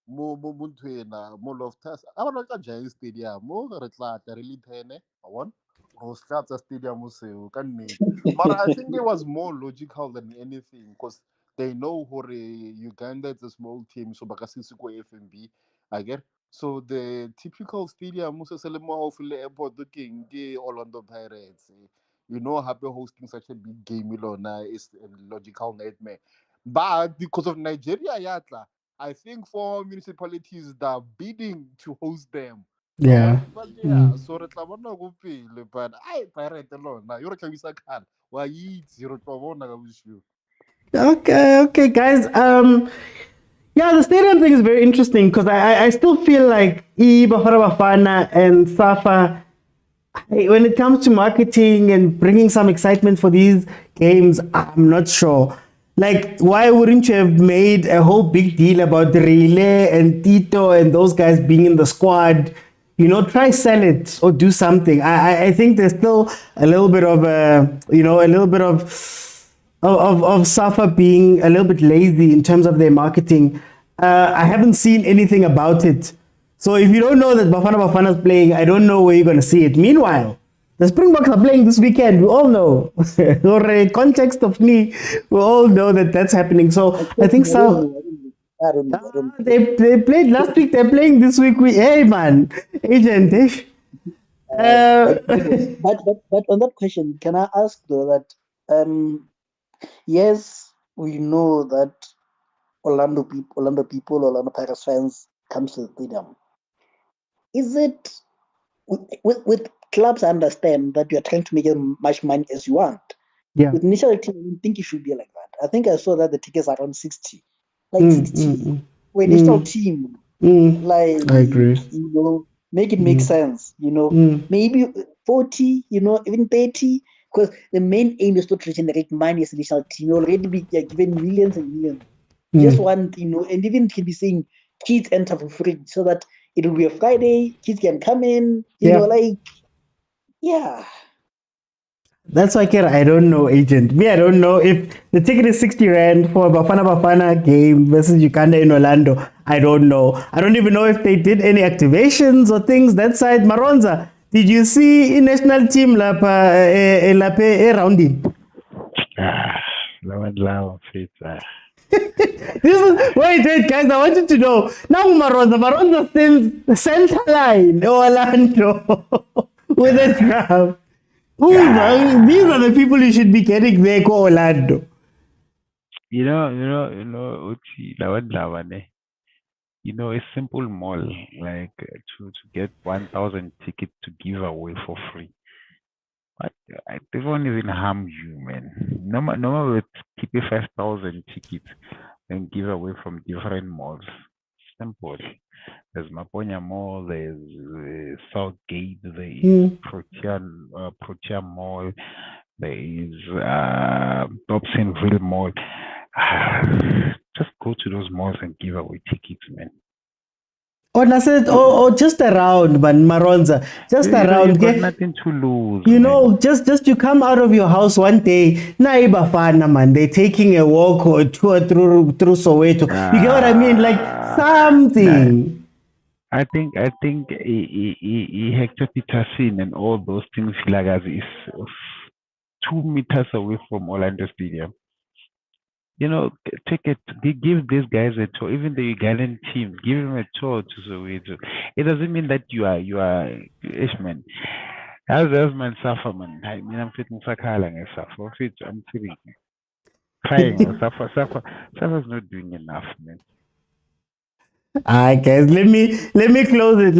Loftus. I want to Giant Stadium mo re tla really tene. I want Rostlata Stadium seo ka nnete. But I think it was more logical than anything because they know hore Uganda is a small team so bakasisi ko FNB. I get so the typical stadium se le mo haufi airport looking ke Orlando Pirates. Happy hosting such a big game is a logical nightmare. But because of Nigeria, yatla, I think 4 municipalities that are bidding to host them. Yeah. But yeah, so re tla bona go pele, but I pirate lona yo re tlhabisa khala wa itse re tlo bona ka boshiu. Okay, guys. Yeah, the stadium thing is very interesting because I still feel like Bafana and Safa, when it comes to marketing and bringing some excitement for these games, I'm not sure. Like, why wouldn't you have made a whole big deal about the Relay and Tito and those guys being in the squad? You know, try sell it or do something. I think there's still a little bit of a little bit of Safa being a little bit lazy in terms of their marketing. I haven't seen anything about it. So if you don't know that Bafana is playing, I don't know where you're going to see it. Meanwhile, the Springboks are playing this weekend. We all know. Or a context of me, we all know that that's happening. So I think so. I don't know. They played last week. They're playing this week. Hey man, agent. But on that question, can I ask though that yes, we know that Orlando Orlando Pirates fans comes to the stadium. Is it with clubs? I understand that you are trying to make as much money as you want. Yeah. With national team, I don't think it should be like that. I think I saw that the tickets are around 60. Like 60. For a national team, like I agree. you know, make it make sense. You know, maybe 40. You know, even 30. Because the main aim is not to generate money as a national team. You already be given millions and millions. Just want, you know, and even can be saying kids enter for free so that it will be a Friday, kids can come in, you know, like, yeah. That's why I don't know, agent. Me, I don't know if the ticket is 60 Rand for a Bafana game versus Uganda in Orlando. I don't know. I don't even know if they did any activations or things that side. Maronza, did you see a national team rounding? Wait, guys, I want you to know. Now Maronza sends center line Orlando with a draft. These are the people you should be getting there, Orlando. You know, a simple mall, like to get 1,000 tickets to give away for free. But they won't even harm you, man. No, with keep 5,000 tickets and give away from different malls. Simple. There's Maponya Mall, there's Southgate, there is Protea Mall, there is Dobsonville Mall. Just go to those malls and give away tickets, man. Or just around, man, Maronza. Just around. You've got nothing to lose. You know, just you come out of your house one day, Bafana, man, they're taking a walk or a tour through Soweto. You get what I mean? Like something. I think Hector Peterson and all those things vilakazi is 2 meters away from Orlando Stadium. You know, take it. Give these guys a tour. Even the Ugandan team, give them a tour to Soweto. It doesn't mean that you are Ishman. As man suffer, man. I mean, I'm fitting Sakala and suffer. I'm feeling crying. Suffer's not doing enough, man. Alright, guys, let me close it.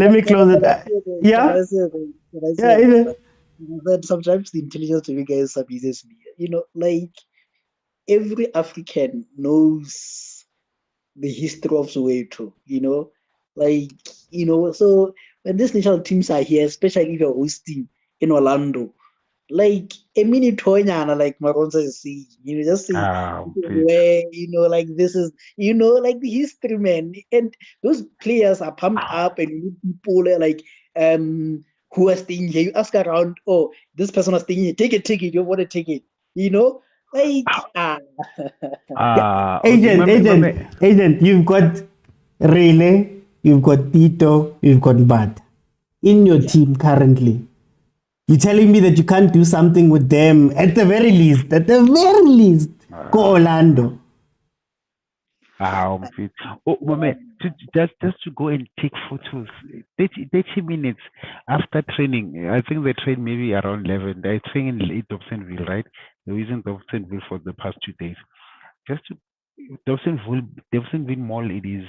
Yeah. That sometimes the intelligence of you guys abuses me. You know, like every African knows the history of Soweto. You know, like so when these national teams are here, especially if you're hosting in Orlando, like a mini toyana, like Maronza is saying, just see where, like this is, like the history, man. And those players are pumped up and people are like, who are staying here, you ask around, oh, this person is staying here, take a ticket, you want a ticket, like, Agent, you've got Relay, you've got Tito, you've got Bad in your team currently. You're telling me that you can't do something with them at the very least. Go Orlando. Man, just to go and take photos. 30 minutes after training. I think they train maybe around 11. They train in Dobsonville, right? They're using Dobsonville for the past 2 days. Just to Dobsonville Mall, it is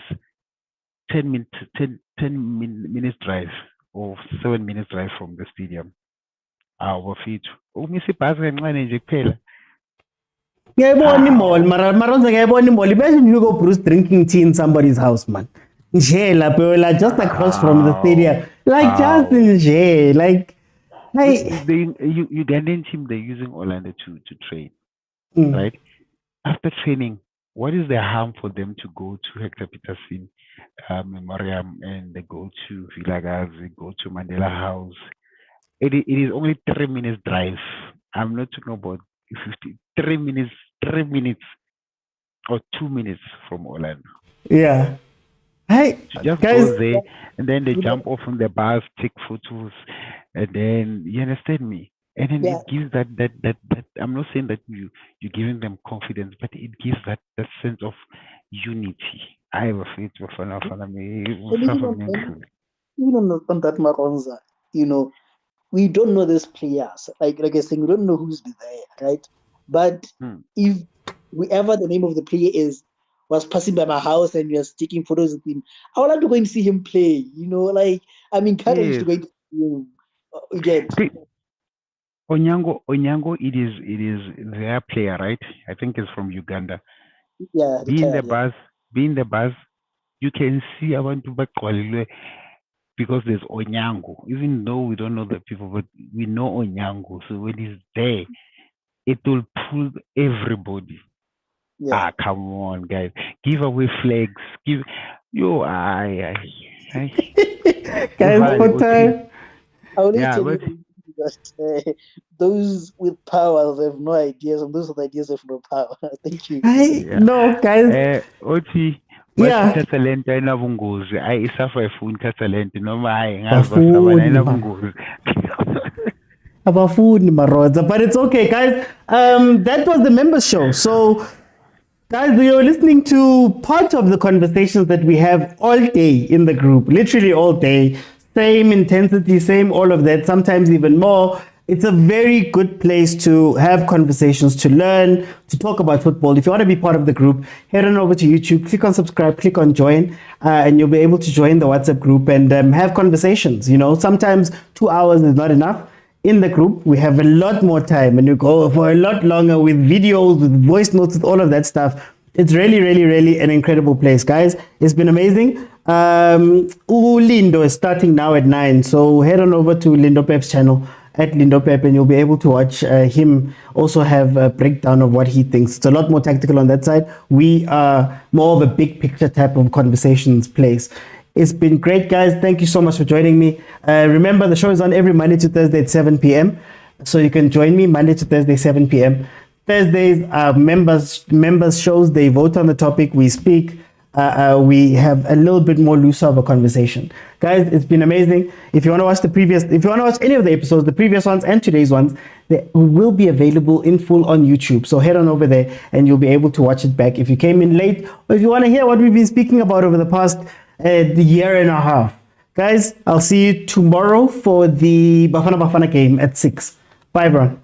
10 minutes drive or 7 minutes drive from the stadium. Our feet. Umisi bus kancane nje kuphela. Ngiyayibona imall, Maronza ngiyayibona imall. Imagine Hugo Broos drinking tea in somebody's house, man. Nje lapho, like just across from the stadium. Like just nje, like the Ugandan team, they're using Orlando to train, right? After training, what is the harm for them to go to Hector Peterson Memoriam, and they go to Vilakazi, go to Mandela House? It is only 3 minutes drive. I'm not talking about 3 minutes or 2 minutes from Orlando. Yeah. Hey, just guys, go there, and then they jump off from the bus, take photos, and then you understand me. And then it gives that I'm not saying that you're giving them confidence, but it gives that sense of unity. I have a faith for me. Even on that Maronza, we don't know these players. Like I said, we don't know who's there, right? But if whoever the name of the player was passing by my house and you're taking photos with him, I would like to go and see him play. I'm encouraged to go and see him again. Onyango, it is their player, right? I think it's from Uganda. Yeah. Be in the bus, you can see abantu baqwalilwe because there's Onyango. Even though we don't know the people, but we know Onyango. So when he's there, it will pull everybody. Yeah. Come on, guys. Give away flags. Guys, what time? I will tell you that those with power they have no ideas, and those with ideas have no power. Thank you. No, guys. Oti. Yeah. Talent ayinabungozi. Isafa efuna talent noma hayi ngazibasabana ayinabungozi. Abafuni Maroza, but it's okay, guys. That was the members show. So, guys, you're listening to part of the conversations that we have all day in the group, literally all day. Same intensity, same all of that, sometimes even more. It's a very good place to have conversations, to learn, to talk about football. If you want to be part of the group, head on over to YouTube, click on subscribe, click on join, and you'll be able to join the WhatsApp group and have conversations. Sometimes 2 hours is not enough. In the group, we have a lot more time and you go for a lot longer with videos, with voice notes, with all of that stuff. It's really, really, really an incredible place, guys. It's been amazing. Lindo is starting now at 9, so head on over to Lindo Pep's channel at Lindo Pep and you'll be able to watch him also have a breakdown of what he thinks. It's a lot more tactical on that side. We are more of a big picture type of conversations place. It's been great, guys. Thank you so much for joining me. Remember, the show is on every Monday to Thursday at 7 p.m. So you can join me Monday to Thursday, 7 p.m. Thursdays are members shows. They vote on the topic. We speak. We have a little bit more loose of a conversation. Guys, it's been amazing. If you want to watch if you want to watch any of the episodes, the previous ones and today's ones, they will be available in full on YouTube. So head on over there and you'll be able to watch it back if you came in late or if you want to hear what we've been speaking about over the past the year and a half. Guys, I'll see you tomorrow for the Bafana game at 6. Bye, everyone.